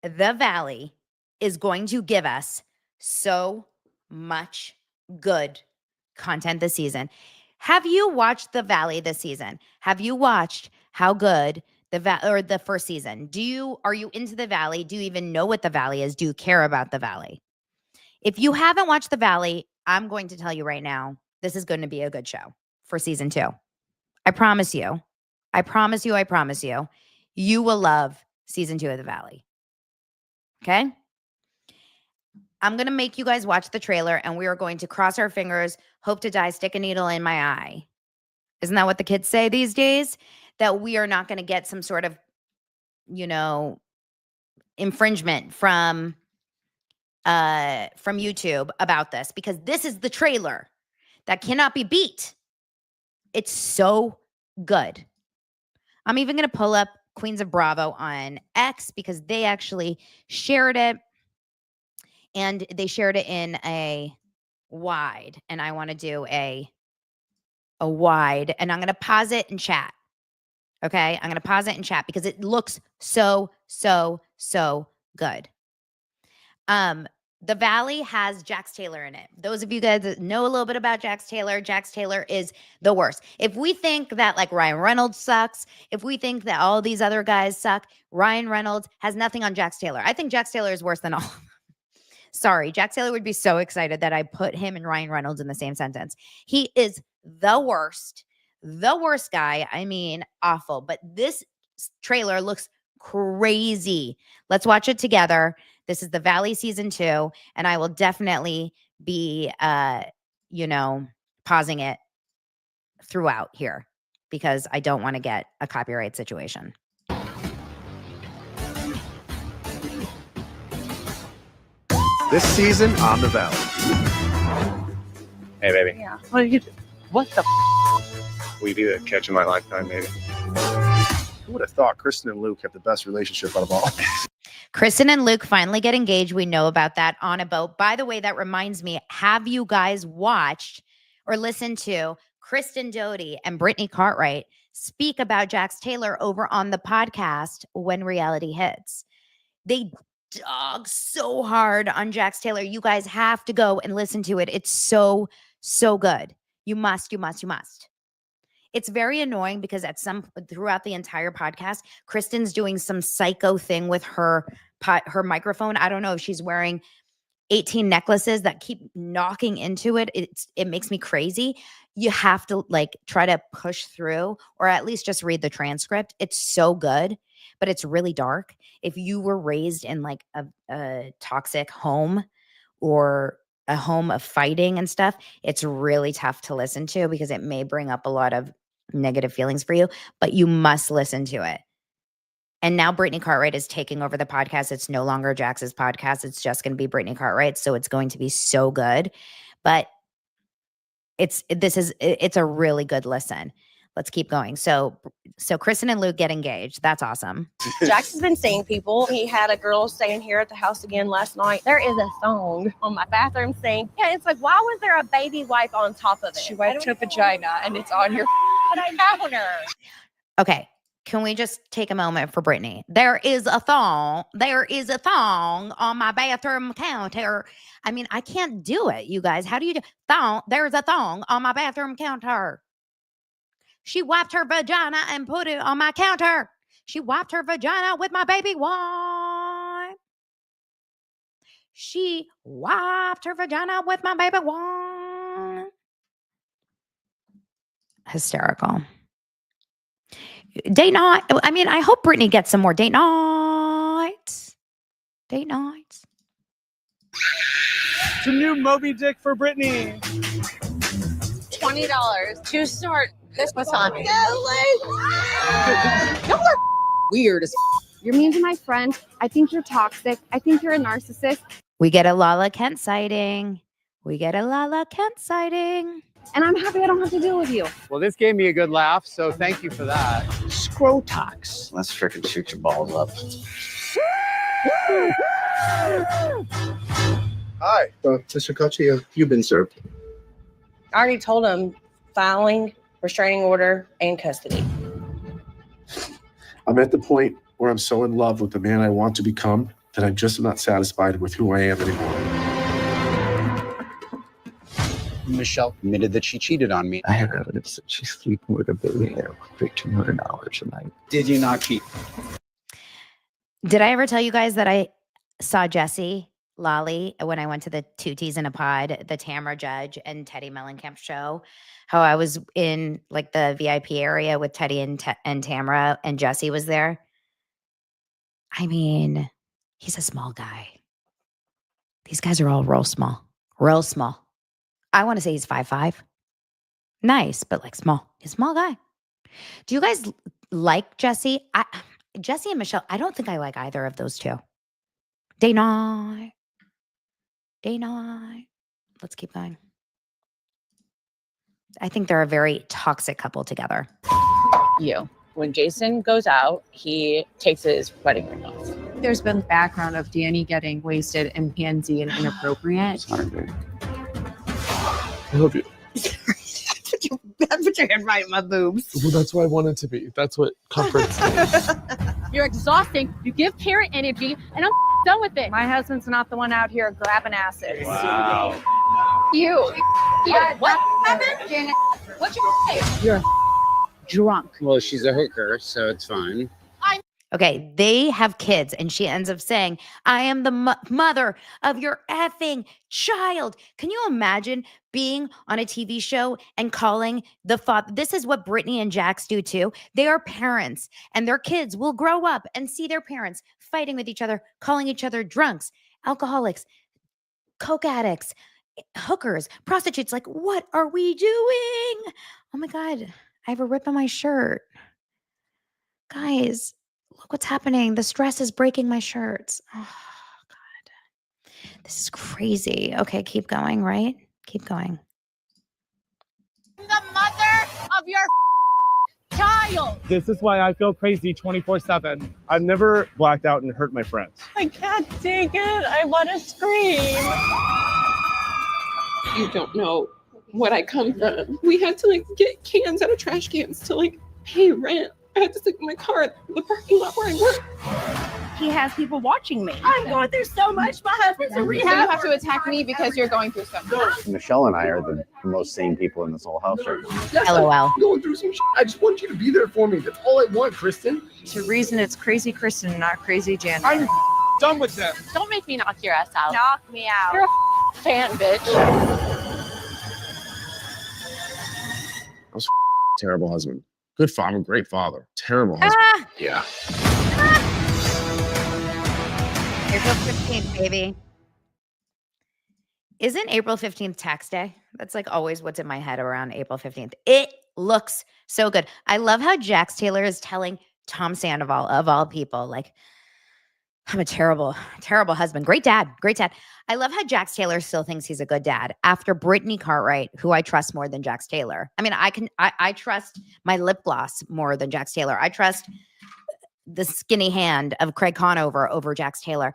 Speaker 1: The Valley is going to give us so much good content this season. Have you watched The Valley this season? Have you watched how good the first season? Are you into The Valley? Do you even know what The Valley is? Do you care about The Valley? If you haven't watched The Valley, I'm going to tell you right now, this is going to be a good show for season 2. I promise you. I promise you. You will love season 2 of The Valley. Okay? I'm going to make you guys watch the trailer and we are going to cross our fingers, hope to die, stick a needle in my eye Isn't that what the kids say these days? That we are not going to get some sort of, infringement from YouTube about this, because this is the trailer that cannot be beat. It's so good. I'm even going to pull up Queens of Bravo on X because they actually shared it, and they shared it in a wide, and I want to do a wide, and I'm going to pause it and chat. Okay? I'm going to pause it and chat because it looks so, so, so good. The Valley has Jax Taylor in it. Those of you guys that know a little bit about Jax Taylor is the worst. If we think that like Ryan Reynolds sucks, if we think that all these other guys suck, Ryan Reynolds has nothing on Jax Taylor. I think Jax Taylor is worse than all of them. Sorry, Jax Taylor would be so excited that I put him and Ryan Reynolds in the same sentence. He is the worst guy. I mean, awful. But this trailer looks crazy. Let's watch it together. This is The Valley season 2, and I will definitely be, pausing it throughout here because I don't want to get a copyright situation.
Speaker 5: This season on The Valley.
Speaker 6: Hey, baby.
Speaker 7: Yeah. What the
Speaker 6: Will you be the catch of my lifetime, maybe?
Speaker 5: Who would have thought Kristen and Luke have the best relationship out of all?
Speaker 1: Kristen and Luke finally get engaged. We know about that on a boat. By the way, that reminds me, have you guys watched or listened to Kristen Doty and Brittany Cartwright speak about Jax Taylor over on the podcast When Reality Hits? They dog so hard on Jax Taylor. You guys have to go and listen to it. It's so, so good. You must. It's very annoying because throughout the entire podcast, Kristen's doing some psycho thing with her microphone. I don't know if she's wearing 18 necklaces that keep knocking into it. It makes me crazy. You have to try to push through, or at least just read the transcript. It's so good, but it's really dark. If you were raised in a toxic home or a home of fighting and stuff, it's really tough to listen to because it may bring up a lot of negative feelings for you, but you must listen to it. And now Brittany Cartwright is taking over the podcast. It's no longer Jax's podcast. It's just going to be Brittany Cartwright. So it's going to be so good, but it's a really good listen. Let's keep going. So Kristen and Luke get engaged. That's awesome.
Speaker 7: Jax has been seeing people. He had a girl staying here at the house again last night. There is a thong on my bathroom sink. Yeah, it's like, why was there a baby wipe on top of it?
Speaker 8: She wiped her vagina and it's on your counter.
Speaker 1: Okay. Can we just take a moment for Brittany? There is a thong on my bathroom counter. I mean, I can't do it, you guys. How do you do thong? There's a thong on my bathroom counter. She wiped her vagina and put it on my counter. She wiped her vagina with my baby wipe. She wiped her vagina with my baby wipe. Hysterical. Date night. I mean, I hope Brittany gets some more date nights. Date nights.
Speaker 9: It's a new Moby Dick for Britney.
Speaker 8: $20 to start Christmas on.
Speaker 10: Y'all are weird as You're mean to my friend. I think you're toxic. I think you're a narcissist.
Speaker 1: We get a Lala Kent sighting.
Speaker 10: And I'm happy I don't have to deal with you.
Speaker 9: Well, this gave me a good laugh, so thank you for that.
Speaker 5: Scrotox. Let's frickin' shoot your balls up. Hi, Mr. Kochi, you've been served.
Speaker 7: I already told him filing, restraining order, and custody.
Speaker 5: I'm at the point where I'm so in love with the man I want to become that I'm just not satisfied with who I am anymore.
Speaker 11: Michelle admitted that she cheated on me.
Speaker 12: I have evidence that she's sleeping with a billionaire for $1,500 a night.
Speaker 11: Did you not cheat?
Speaker 1: Did I ever tell you guys that I saw Jesse Lolly when I went to the Two Teas in a Pod, the Tamra Judge and Teddy Mellencamp show? How I was in the VIP area with Teddy and Tamra, and Jesse was there. I mean, he's a small guy. These guys are all real small. I want to say he's 5'5". Nice, but like small. He's a small guy. Do you guys like Jesse? Jesse and Michelle, I don't think I like either of those two. Day night. Let's keep going. I think they're a very toxic couple together.
Speaker 8: You. When Jason goes out, he takes his wedding ring off.
Speaker 10: There's been background of Danny getting wasted and handsy and inappropriate.
Speaker 5: Sorry, babe. I love you.
Speaker 8: Put your hand right in my boobs.
Speaker 5: Well, that's what I wanted to be. That's what comforts me.
Speaker 10: You're exhausting. You give parent energy, and I'm done with it. My husband's not the one out here grabbing asses.
Speaker 6: Wow.
Speaker 10: You. What happened? Janet, what you say? You're drunk.
Speaker 11: Well, she's a hooker, so it's fine.
Speaker 1: Okay, they have kids, and she ends up saying, I am the mother of your effing child. Can you imagine being on a TV show and calling the father? This is what Britney and Jax do too. They are parents, and their kids will grow up and see their parents fighting with each other, calling each other drunks, alcoholics, coke addicts, hookers, prostitutes. Like, what are we doing? Oh my God, I have a rip on my shirt. Guys, look what's happening. The stress is breaking my shirts. Oh, God. This is crazy. Okay, keep going, right? Keep going.
Speaker 10: The mother of your child.
Speaker 9: This is why I feel crazy 24/7. I've never blacked out and hurt my friends.
Speaker 7: I can't take it. I want to scream.
Speaker 8: You don't know what I come from. We had to get cans out of trash cans to pay rent. I had to sit in my car at the parking lot where I work.
Speaker 10: He has people watching me.
Speaker 8: I'm going through so much. My husband's in rehab.
Speaker 10: So you have to attack me because you're going through something.
Speaker 11: Michelle and I are the most sane people in this whole house right now.
Speaker 1: LOL.
Speaker 5: I'm going through some shit. I just want you to be there for me. That's all I want, Kristen.
Speaker 10: To reason it's crazy Kristen, not crazy Janet.
Speaker 9: I'm done with this.
Speaker 7: Don't make me knock your ass out.
Speaker 10: Knock me out.
Speaker 7: You're a fan, bitch.
Speaker 5: I was terrible husband. Good father, great father. Terrible husband. Yeah.
Speaker 1: April 15th, baby. Isn't April 15th tax day? That's always what's in my head around April 15th. It looks so good. I love how Jax Taylor is telling Tom Sandoval, of all people, I'm a terrible, terrible husband. Great dad. Great dad. I love how Jax Taylor still thinks he's a good dad after Britney Cartwright, who I trust more than Jax Taylor. I mean, I trust my lip gloss more than Jax Taylor. I trust the skinny hand of Craig Conover over Jax Taylor.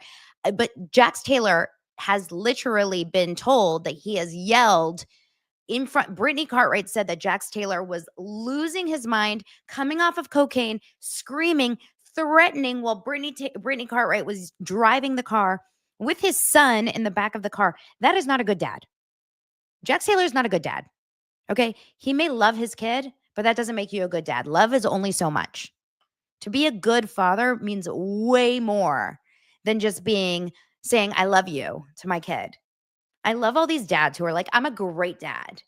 Speaker 1: But Jax Taylor has literally been told that he has yelled in front. Britney Cartwright said that Jax Taylor was losing his mind, coming off of cocaine, screaming, threatening while Britney Cartwright was driving the car with his son in the back of the car. That is not a good dad. Jax Taylor is not a good dad. Okay? He may love his kid, but that doesn't make you a good dad. Love is only so much. To be a good father means way more than just saying, I love you to my kid. I love all these dads who are like, I'm a great dad,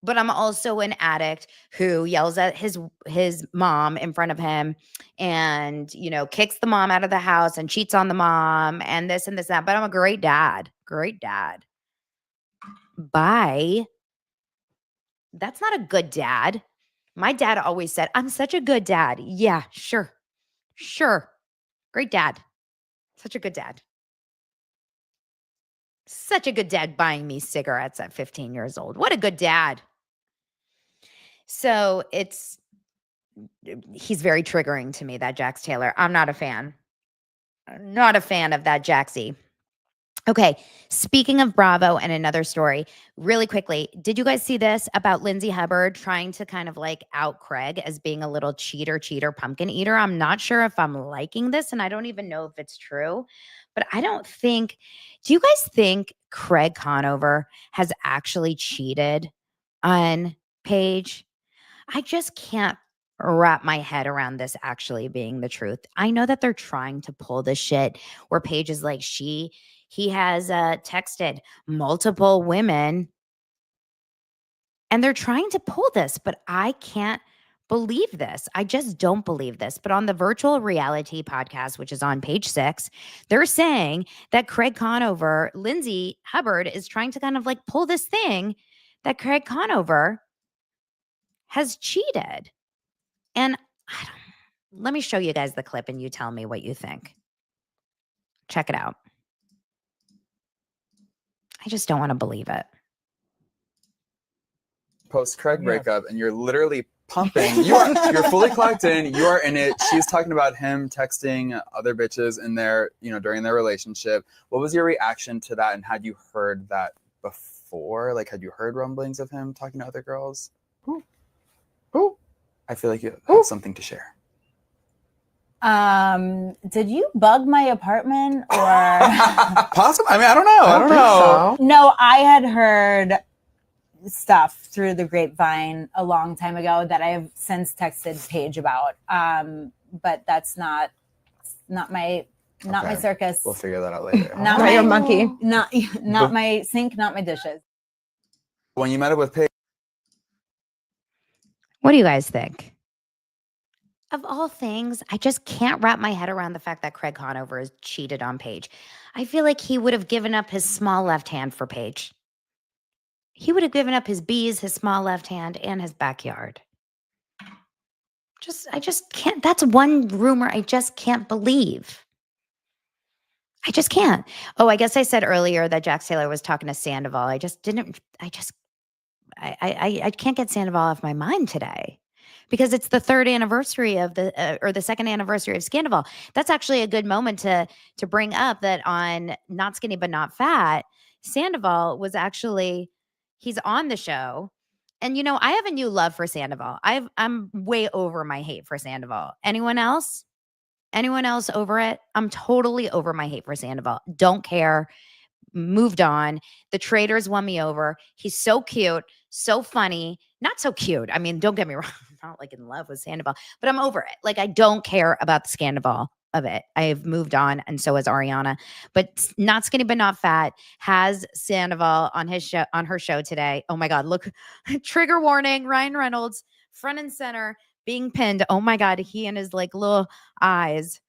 Speaker 1: but I'm also an addict who yells at his mom in front of him and, kicks the mom out of the house and cheats on the mom and this and this and that. But I'm a great dad. Great dad. Bye. That's not a good dad. My dad always said, I'm such a good dad. Yeah, sure. Sure. Great dad. Such a good dad. Such a good dad buying me cigarettes at 15 years old. What a good dad. So he's very triggering to me, that Jax Taylor. I'm not a fan. I'm not a fan of that Jaxie. Okay, speaking of Bravo and another story, really quickly, did you guys see this about Lindsay Hubbard trying to kind of out Craig as being a little cheater, pumpkin eater? I'm not sure if I'm liking this, and I don't even know if it's true, but do you guys think Craig Conover has actually cheated on Paige? I just can't wrap my head around this actually being the truth. I know that they're trying to pull this shit where Paige is like, he has texted multiple women and they're trying to pull this, but I can't believe this. I just don't believe this. But on the virtual reality podcast, which is on page 6, they're saying that Craig Conover, Lindsay Hubbard is trying to kind of pull this thing that Craig Conover has cheated. And let me show you guys the clip and you tell me what you think. Check it out. I just don't want to believe it.
Speaker 13: Post-Craig breakup, and you're literally pumping. You're fully clocked in. You are in it. She's talking about him texting other bitches in their, during their relationship. What was your reaction to that, and had you heard that before? Like, had you heard rumblings of him talking to other girls? Who? I feel like you have something to share.
Speaker 14: Did you bug my apartment or?
Speaker 13: Possibly. I mean, I don't know.
Speaker 14: No, I had heard stuff through the grapevine a long time ago that I have since texted Paige about. But that's not my circus.
Speaker 13: We'll figure that out later.
Speaker 14: Not my monkey. Not my sink, not my dishes.
Speaker 13: When you met up with Paige.
Speaker 1: What do you guys think? Of all things, I just can't wrap my head around the fact that Craig Conover has cheated on Paige. I feel like he would have given up his small left hand for Paige. He would have given up his bees, his small left hand, and his backyard. I just can't. That's one rumor I just can't believe. I just can't. Oh, I guess I said earlier that Jax Taylor was talking to Sandoval. I can't get Sandoval off my mind today. Because it's the third anniversary of the second anniversary of Sandoval. That's actually a good moment to bring up that on Not Skinny But Not Fat, Sandoval was actually, he's on the show. And, I have a new love for Sandoval. I'm way over my hate for Sandoval. Anyone else? Anyone else over it? I'm totally over my hate for Sandoval. Don't care. Moved on. The Traitors won me over. He's so cute, so funny. Not so cute. I mean, don't get me wrong. I'm not like in love with Sandoval, but I'm over it. Like, I don't care about the scandal of it. I've moved on, and so has Ariana. But Not Skinny But Not Fat has Sandoval on her show today. Oh my God, look, trigger warning, Ryan Reynolds, front and center, being pinned. Oh my God, he and his like little eyes.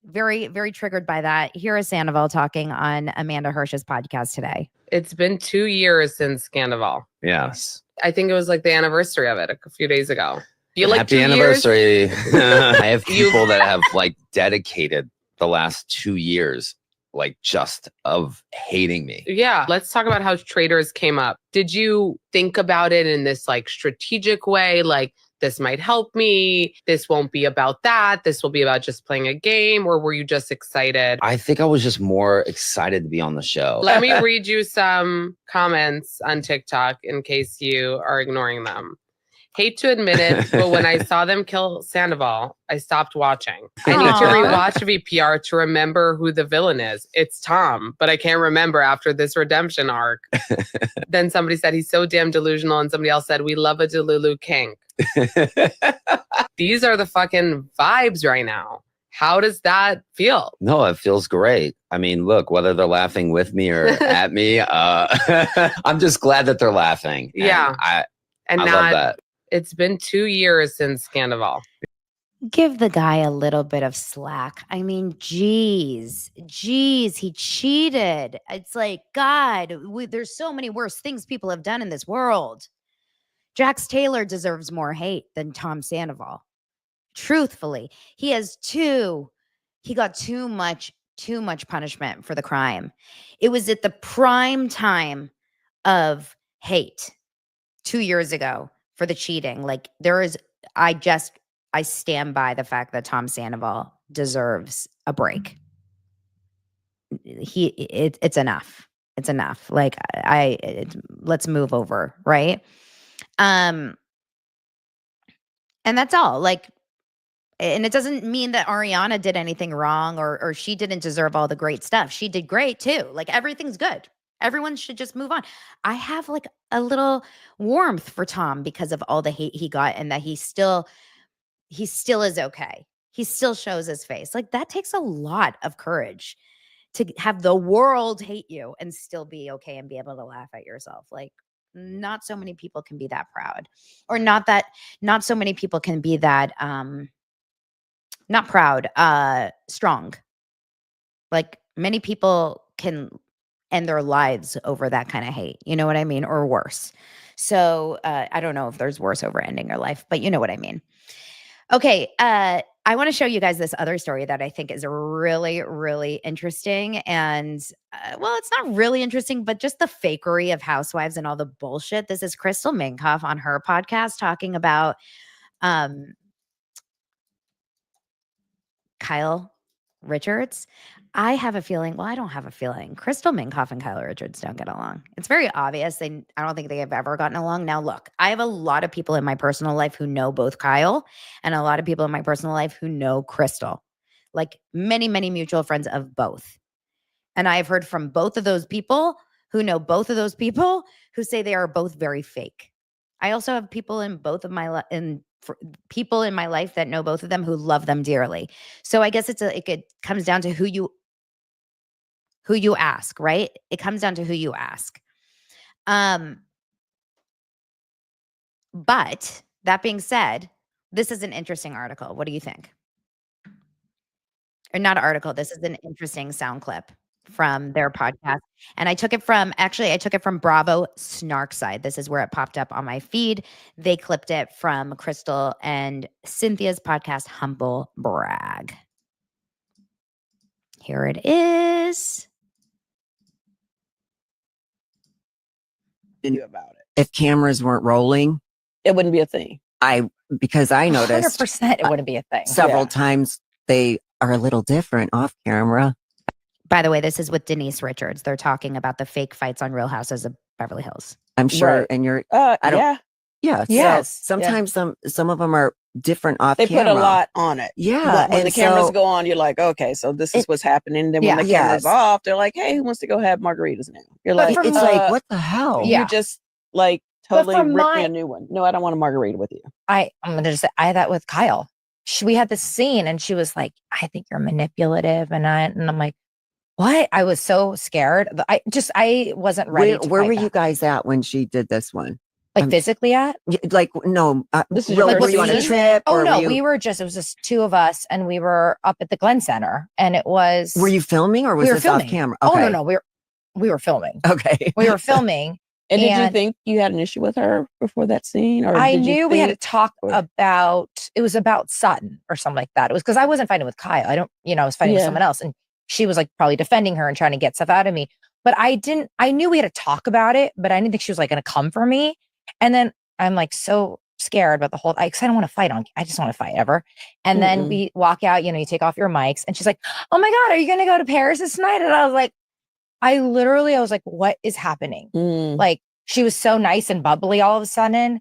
Speaker 1: Very, very triggered by that. Here is Sandoval talking on Amanda Hirsch's podcast today.
Speaker 15: It's been 2 years since Sandoval.
Speaker 16: Yes.
Speaker 15: I think it was like the anniversary of it a few days ago. Feel like
Speaker 16: Happy
Speaker 15: 2
Speaker 16: anniversary.
Speaker 15: years?
Speaker 16: I have people that have like dedicated the last 2 years, like just of hating me.
Speaker 15: Yeah. Let's talk about how Traitors came up. Did you think about it in this like strategic way? Like, this might help me. This won't be about that. This will be about just playing a game. Or were you just excited?
Speaker 16: I think I was just more excited to be on the show.
Speaker 15: Let me read you some comments on TikTok in case you are ignoring them. Hate to admit it, but when I saw them kill Sandoval, I stopped watching. I need to rewatch VPR to remember who the villain is. It's Tom, but I can't remember after this redemption arc. Then somebody said he's so damn delusional, and somebody else said we love a Delulu kink. These are the fucking vibes right now. How does that feel?
Speaker 16: No, it feels great. I mean, look, whether they're laughing with me or at me, I'm just glad that they're laughing.
Speaker 15: Yeah.
Speaker 16: And I love that.
Speaker 15: It's been 2 years since Sandoval.
Speaker 1: Give the guy a little bit of slack. I mean, geez, he cheated. It's like, God, there's so many worse things people have done in this world. Jax Taylor deserves more hate than Tom Sandoval. Truthfully, he got too much punishment for the crime. It was at the prime time of hate 2 years ago for the cheating. Like, I stand by the fact that Tom Sandoval deserves a break. It's enough. It's enough. Like, let's move over, right? And that's all. Like, and it doesn't mean that Ariana did anything wrong or she didn't deserve all the great stuff. She did great too. Like, everything's good. Everyone should just move on. I have like a little warmth for Tom because of all the hate he got, and that he still is okay. He still shows his face. Like, that takes a lot of courage to have the world hate you and still be okay and be able to laugh at yourself. Like, not so many people can be that proud, or not so many people can be that, not proud, strong. Like, many people can end their lives over that kind of hate. You know what I mean? Or worse. So I don't know if there's worse over ending your life, but you know what I mean. Okay, I want to show you guys this other story that I think is really, really interesting. And well, it's not really interesting, but just the fakery of housewives and all the bullshit. This is Crystal Mingkoff on her podcast talking about Kyle Richards. I have a feeling, well, I don't have a feeling. Crystal Mingkoff and Kyle Richards don't get along. It's very obvious. I don't think they have ever gotten along. Now, look, I have a lot of people in my personal life who know both Kyle and a lot of people in my personal life who know Crystal, like many, many mutual friends of both. And I've heard from both of those people who know both of those people who say they are both very fake. I also have people in both of my people in my life that know both of them who love them dearly. So I guess it comes down to who you ask, right? It comes down to who you ask. But that being said, this is an interesting article. What do you think? Or not an article. This is an interesting sound clip from their podcast. And I took it from Bravo Snarkside. This is where it popped up on my feed. They clipped it from Crystal and Cynthia's podcast, Humble Brag. Here it is.
Speaker 17: About it. If cameras weren't rolling,
Speaker 18: it wouldn't be a thing.
Speaker 17: Because I noticed
Speaker 19: 100% it wouldn't be a thing.
Speaker 17: Several times they are a little different off camera.
Speaker 1: By the way, this is with Denise Richards. They're talking about the fake fights on Real Houses of Beverly Hills.
Speaker 17: I'm sure,
Speaker 18: Right.
Speaker 17: and you're.
Speaker 18: Yeah.
Speaker 17: Yes. Sometimes some of them are different off
Speaker 18: They
Speaker 17: camera.
Speaker 18: put a lot on it.
Speaker 17: Yeah,
Speaker 18: But when
Speaker 17: and
Speaker 18: the cameras
Speaker 17: so-
Speaker 18: go on, you're like, okay, so this is what's happening. Then when the camera's off, they're like, hey, who wants to go have margaritas now? You're
Speaker 17: But
Speaker 18: like,
Speaker 17: it's like, what the hell?
Speaker 18: You just like
Speaker 19: But
Speaker 18: totally
Speaker 19: from
Speaker 18: ripped me
Speaker 19: my-
Speaker 18: a new one. No, I don't want a margarita with you.
Speaker 19: I'm going to just say, I had that with Kyle. We had this scene and she was like, I think you're manipulative. And I'm like, what? I was so scared. I wasn't ready.
Speaker 17: Where were you guys at when she did this one?
Speaker 19: Like physically at?
Speaker 17: Like, no.
Speaker 18: This is
Speaker 17: really,
Speaker 18: your
Speaker 17: were you on a
Speaker 18: first
Speaker 17: trip?
Speaker 19: Oh
Speaker 17: or
Speaker 19: no,
Speaker 17: were you,
Speaker 19: it was just two of us and we were up at the Glen Center and it was.
Speaker 17: Were you filming or was
Speaker 19: we were
Speaker 17: this
Speaker 19: filming.
Speaker 17: off camera?
Speaker 19: Oh no, we were filming.
Speaker 17: Okay.
Speaker 19: We were filming.
Speaker 18: And did you think you had an issue with her before that scene? Or
Speaker 19: I
Speaker 18: did you
Speaker 19: knew we had to
Speaker 18: think-
Speaker 19: talk about, it was about Sutton or something like that. It was because I wasn't fighting with Kyle. I was fighting with
Speaker 18: Yeah.
Speaker 19: someone else and she was like probably defending her and trying to get stuff out of me. But I knew we had to talk about it, but I didn't think she was like going to come for me. And then I'm like so scared about the whole, because I don't want to fight I just want to fight ever. And then we walk out, you take off your mics and she's like, oh my God, are you going to go to Paris this night? And I was like, I was like, what is happening? Like she was so nice and bubbly all of a sudden.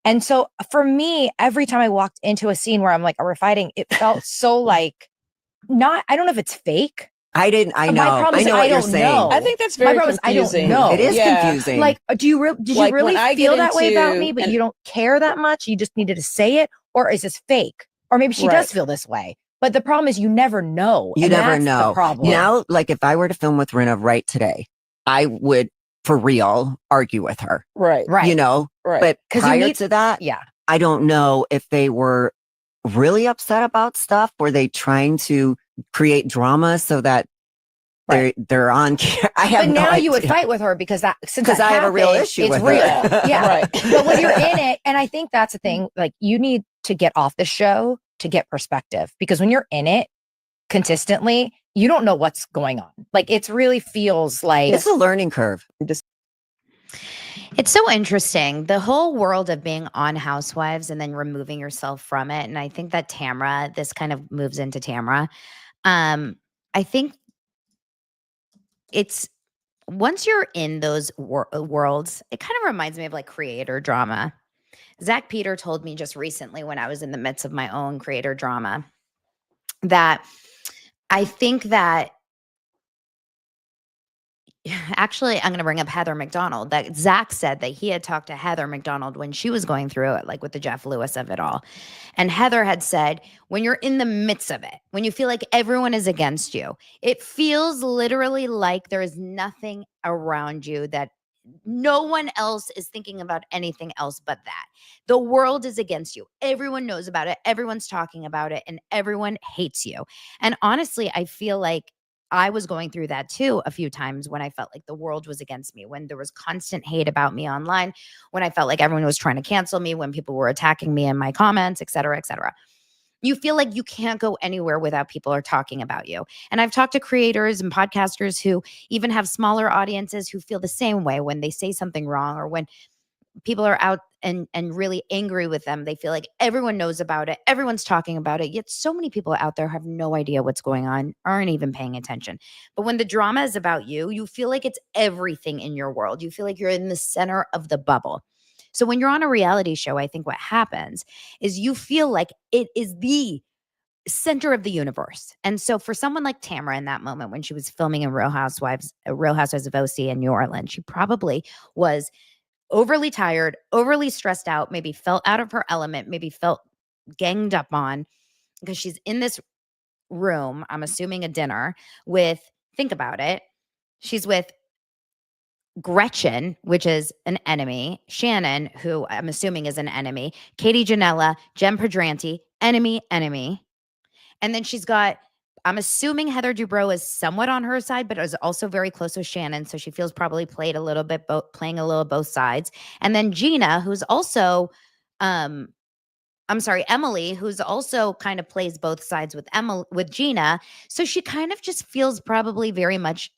Speaker 19: And so for me, every time I walked into a scene where I'm like, we're fighting, it felt so like I don't know if it's fake.
Speaker 17: I know.
Speaker 19: My problem
Speaker 17: I
Speaker 19: is
Speaker 17: know
Speaker 19: I
Speaker 17: what you're
Speaker 19: don't
Speaker 17: saying.
Speaker 19: know.
Speaker 18: I think that's
Speaker 19: My
Speaker 18: very
Speaker 19: problem is I don't
Speaker 18: confusing.
Speaker 19: know.
Speaker 17: It is
Speaker 18: Yeah.
Speaker 17: confusing.
Speaker 19: Like, did you
Speaker 18: Like,
Speaker 19: really
Speaker 18: when I
Speaker 19: feel
Speaker 18: get
Speaker 19: that way about
Speaker 18: into
Speaker 19: me, but
Speaker 18: an-
Speaker 19: you don't care that much? You just needed to say it? Or is this fake? Or maybe she
Speaker 18: Right.
Speaker 19: does feel this way. But the problem is you never know.
Speaker 17: You
Speaker 19: and
Speaker 17: never
Speaker 19: that's
Speaker 17: know.
Speaker 19: The problem.
Speaker 17: Now, like if I were to film with Rinna right today, I would for real argue with her.
Speaker 18: Right.
Speaker 19: Right.
Speaker 18: Right.
Speaker 17: But
Speaker 19: 'Cause you
Speaker 17: prior
Speaker 19: need-
Speaker 17: to that,
Speaker 19: Yeah.
Speaker 17: I don't know if they were really upset about stuff. Were they trying to create drama so that they're on camera? I have
Speaker 19: But
Speaker 17: no
Speaker 19: now
Speaker 17: idea.
Speaker 19: you would fight with her because
Speaker 17: Because I have a real issue
Speaker 19: it's
Speaker 17: with
Speaker 19: real.
Speaker 17: her.
Speaker 19: Yeah.
Speaker 18: Right.
Speaker 19: But when you're in it, and I think that's the thing, like you need to get off the show to get perspective because when you're in it consistently, you don't know what's going on. Like it really feels like
Speaker 17: It's a learning curve.
Speaker 1: It's so interesting, the whole world of being on Housewives and then removing yourself from it. And I think that Tamra, this kind of moves into Tamra. I think it's once you're in those worlds, it kind of reminds me of like creator drama. Zach Peter told me just recently when I was in the midst of my own creator drama that I think that actually, I'm going to bring up Heather McDonald. That Zach said that he had talked to Heather McDonald when she was going through it, like with the Jeff Lewis of it all. And Heather had said, when you're in the midst of it, when you feel like everyone is against you, it feels literally like there is nothing around you, that no one else is thinking about anything else but that. The world is against you. Everyone knows about it. Everyone's talking about it and everyone hates you. And honestly, I feel like I was going through that too a few times when I felt like the world was against me, when there was constant hate about me online, when I felt like everyone was trying to cancel me, when people were attacking me in my comments, et cetera, et cetera. You feel like you can't go anywhere without people are talking about you. And I've talked to creators and podcasters who even have smaller audiences who feel the same way when they say something wrong, or when people are out and really angry with them. They feel like everyone knows about it. Everyone's talking about it. Yet so many people out there have no idea what's going on, aren't even paying attention. But when the drama is about you, you feel like it's everything in your world. You feel like you're in the center of the bubble. So when you're on a reality show, I think what happens is you feel like it is the center of the universe. And so for someone like Tamra in that moment, when she was filming in Real Housewives of OC in New Orleans, she probably was overly tired, overly stressed out, maybe felt out of her element, maybe felt ganged up on, because she's in this room, I'm assuming a dinner, with, think about it, she's with Gretchen, which is an enemy, Shannon, who I'm assuming is an enemy, Katie Janela, Jen Pedranti, enemy. And then she's got, I'm assuming Heather Dubrow is somewhat on her side, but is also very close with Shannon. So she feels probably playing a little both sides. And then Gina, who's also, Emily, who's also kind of plays both sides with Gina. So she kind of just feels probably very much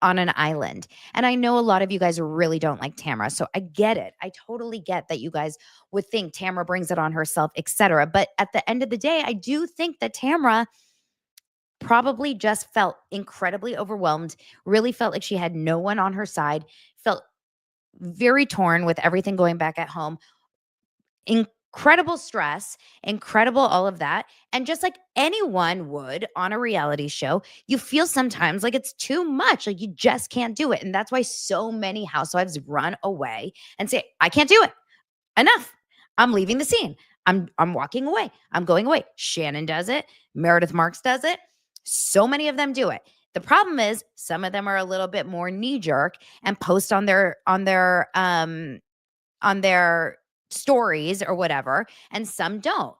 Speaker 1: on an island. And I know a lot of you guys really don't like Tamra. So I get it. I totally get that you guys would think Tamra brings it on herself, etc. But at the end of the day, I do think that Tamra probably just felt incredibly overwhelmed, really felt like she had no one on her side, felt very torn with everything going back at home, incredible stress, incredible all of that. And just like anyone would on a reality show, you feel sometimes like it's too much, like you just can't do it. And that's why so many housewives run away and say, I can't do it. Enough. I'm leaving the scene. I'm walking away. I'm going away. Shannon does it. Meredith Marks does it. So many of them do it. The problem is some of them are a little bit more knee jerk and post on their stories or whatever, and some don't,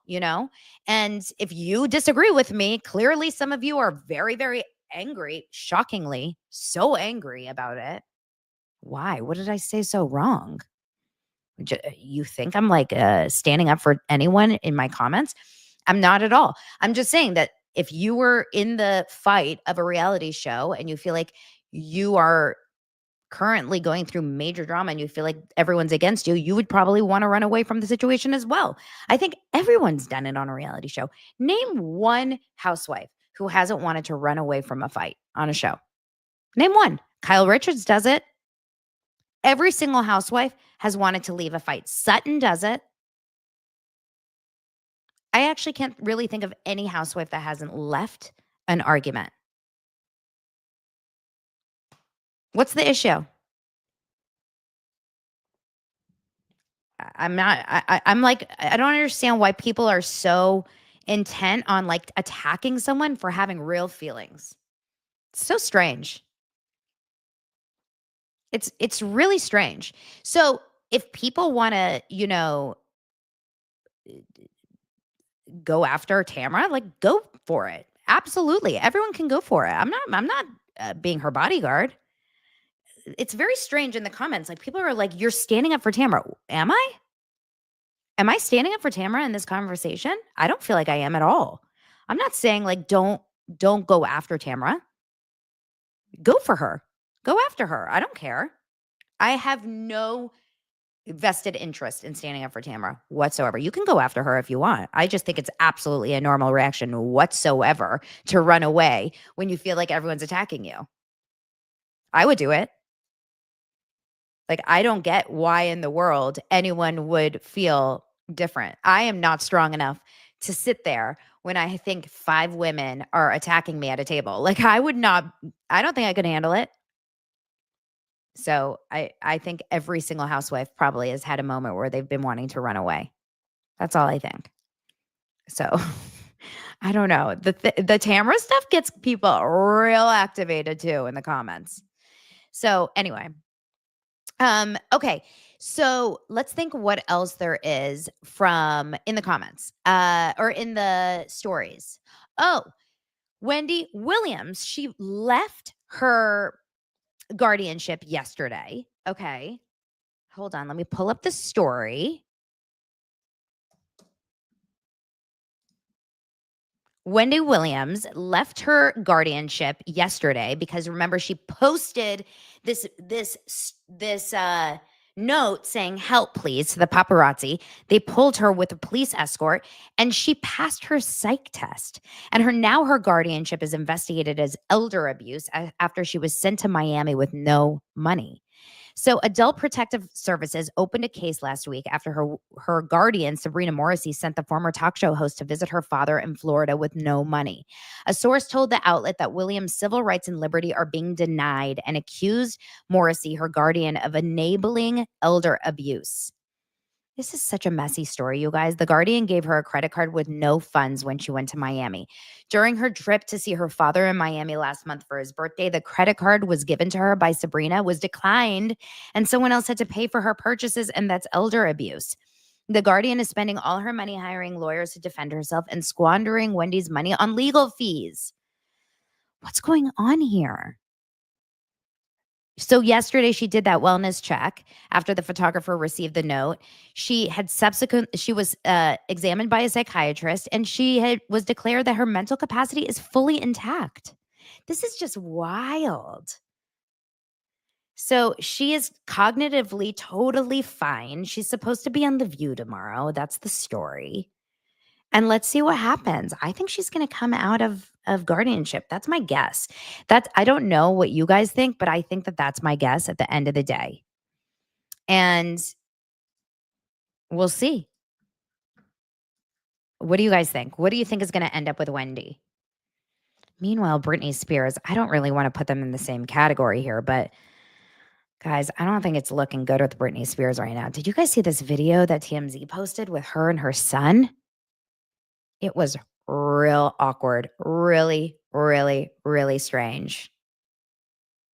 Speaker 1: And if you disagree with me, clearly some of you are very, very angry, shockingly so angry about it. Why? What did I say so wrong? You think I'm like standing up for anyone in my comments? I'm not at all. I'm just saying that if you were in the fight of a reality show and you feel like you are currently going through major drama and you feel like everyone's against you, you would probably want to run away from the situation as well. I think everyone's done it on a reality show. Name one housewife who hasn't wanted to run away from a fight on a show. Name one. Kyle Richards does it. Every single housewife has wanted to leave a fight. Sutton does it. I actually can't really think of any housewife that hasn't left an argument. What's the issue? I'm like, I don't understand why people are so intent on like attacking someone for having real feelings. It's so strange. It's really strange. So if people want to, go after Tamra, like go for it. Absolutely. Everyone can go for it. I'm not being her bodyguard. It's very strange in the comments. Like people are like, you're standing up for Tamra. Am I? Am I standing up for Tamra in this conversation? I don't feel like I am at all. I'm not saying like, don't go after Tamra. Go for her. Go after her. I don't care. I have no vested interest in standing up for Tamra whatsoever. You can go after her if you want. I just think it's absolutely a normal reaction whatsoever to run away when you feel like everyone's attacking you. I would do it. Like, I don't get why in the world anyone would feel different. I am not strong enough to sit there when I think 5 women are attacking me at a table. Like, I don't think I could handle it. So I think every single housewife probably has had a moment where they've been wanting to run away. That's all I think. So I don't know. The Tamra stuff gets people real activated too in the comments. So anyway, okay. So let's think what else there is from in the comments or in the stories. Oh, Wendy Williams, she left her guardianship yesterday. Okay. Hold on. Let me pull up the story. Wendy Williams left her guardianship yesterday because remember she posted this note saying help please to the paparazzi. They pulled her with a police escort and she passed her psych test. And now her guardianship is investigated as elder abuse after she was sent to Miami with no money. So Adult Protective Services opened a case last week after her guardian, Sabrina Morrissey, sent the former talk show host to visit her father in Florida with no money. A source told the outlet that Williams' civil rights and liberty are being denied and accused Morrissey, her guardian, of enabling elder abuse. This is such a messy story, you guys. The guardian gave her a credit card with no funds when she went to Miami. During her trip to see her father in Miami last month for his birthday, the credit card was given to her by Sabrina, was declined, and someone else had to pay for her purchases, and that's elder abuse. The guardian is spending all her money hiring lawyers to defend herself and squandering Wendy's money on legal fees. What's going on here? So yesterday she did that wellness check after the photographer received the note. She was examined by a psychiatrist and was declared that her mental capacity is fully intact. This is just wild. So she is cognitively totally fine. She's supposed to be on The View tomorrow. That's the story. And let's see what happens. I think she's going to come out of guardianship. That's my guess. I don't know what you guys think, but I think that that's my guess at the end of the day. And we'll see. What do you guys think? What do you think is going to end up with Wendy? Meanwhile, Britney Spears, I don't really want to put them in the same category here, but guys, I don't think it's looking good with Britney Spears right now. Did you guys see this video that TMZ posted with her and her son? It was real awkward, really, really, really strange.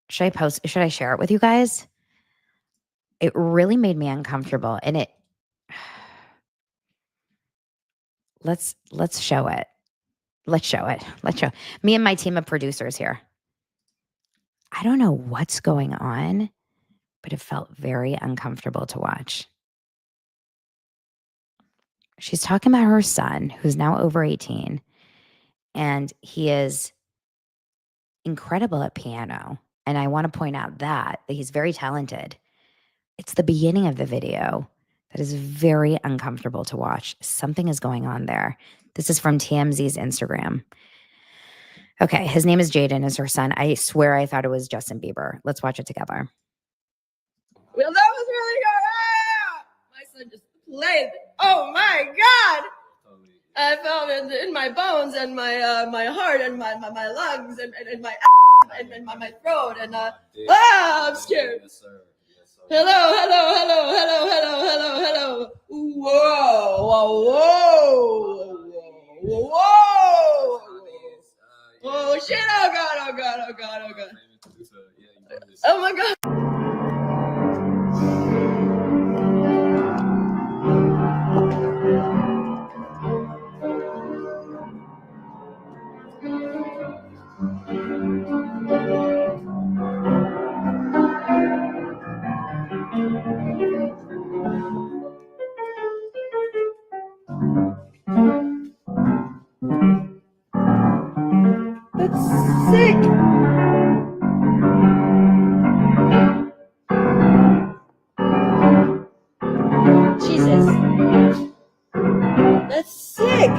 Speaker 1: Should I share it with you guys? It really made me uncomfortable. And let's show it. Let's show it. Me and my team of producers here. I don't know what's going on, but it felt very uncomfortable to watch. She's talking about her son, who's now over 18, and he is incredible at piano. And I want to point out that he's very talented. It's the beginning of the video that is very uncomfortable to watch. Something is going on there. This is from TMZ's Instagram. Okay, his name is Jaden, is her son. I swear I thought it was Justin Bieber. Let's watch it together.
Speaker 20: Well, that was really good. Ah! My son just played. Oh my God! I felt it in my bones and my heart and my lungs and my ass and my throat and I'm scared. Yes, sir. Yes, sir. Hello. Whoa. Oh shit! Oh God. Oh my God. That's sick. Jesus. That's sick.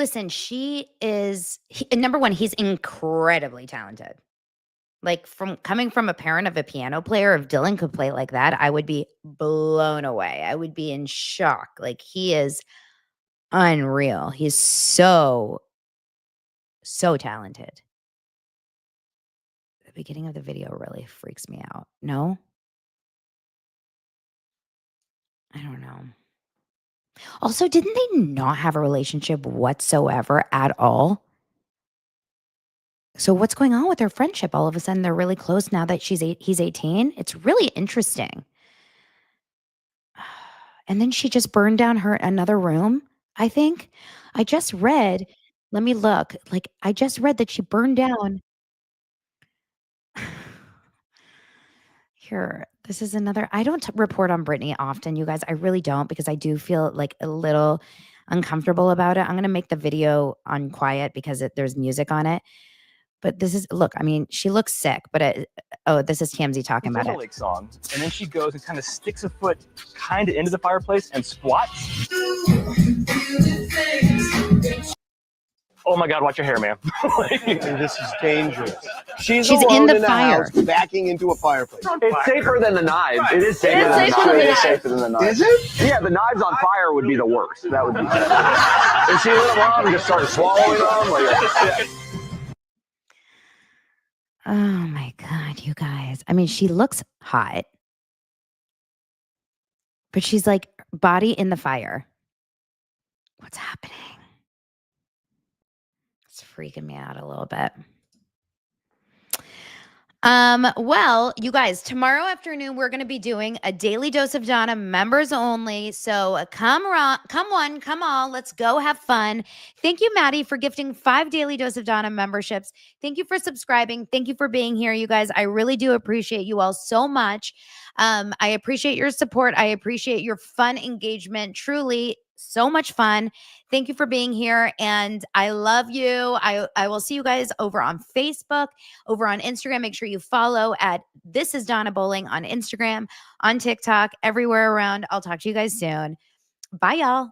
Speaker 1: Listen, number one, he's incredibly talented. Like coming from a parent of a piano player, if Dylan could play like that, I would be blown away. I would be in shock. Like he is unreal. He's so talented. The beginning of the video really freaks me out. No? I don't know. Also, didn't they not have a relationship whatsoever at all? So what's going on with their friendship? All of a sudden, they're really close now that he's 18. It's really interesting. And then she just burned down another room, I think. I just read, let me look. Like, I just read that she burned down. Here, this is another. I don't report on Britney often, you guys. I really don't, because I do feel like a little uncomfortable about it. I'm going to make the video on quiet because there's music on it. But this is, look, I mean, she looks sick, but this is TMZ talking about it.
Speaker 21: Lake song, and then she goes and kind of sticks a foot kind of into the fireplace and squats. Oh my God, watch your hair, ma'am.
Speaker 22: This is dangerous.
Speaker 1: She's in the fire.
Speaker 22: House, backing into a fireplace.
Speaker 23: It's safer than the knives. It is safer than the knives.
Speaker 22: Is it?
Speaker 23: Yeah, the knives on fire would be the worst. That would be. If she lit them up and just started swallowing them, like.
Speaker 1: Oh my God, you guys. I mean, she looks hot, but she's like body in the fire. What's happening? It's freaking me out a little bit. Well, you guys, tomorrow afternoon, we're going to be doing a Daily Dose of Donna members only. So come all. Let's go have fun. Thank you, Maddie, for gifting 5 Daily Dose of Donna memberships. Thank you for subscribing. Thank you for being here, you guys. I really do appreciate you all so much. I appreciate your support. I appreciate your fun engagement. Truly, so much fun. Thank you for being here, and I love you. I will see you guys over on Facebook, over on Instagram. Make sure you follow at This Is Donna Bowling on Instagram, on TikTok, everywhere around. I'll talk to you guys soon. Bye, y'all.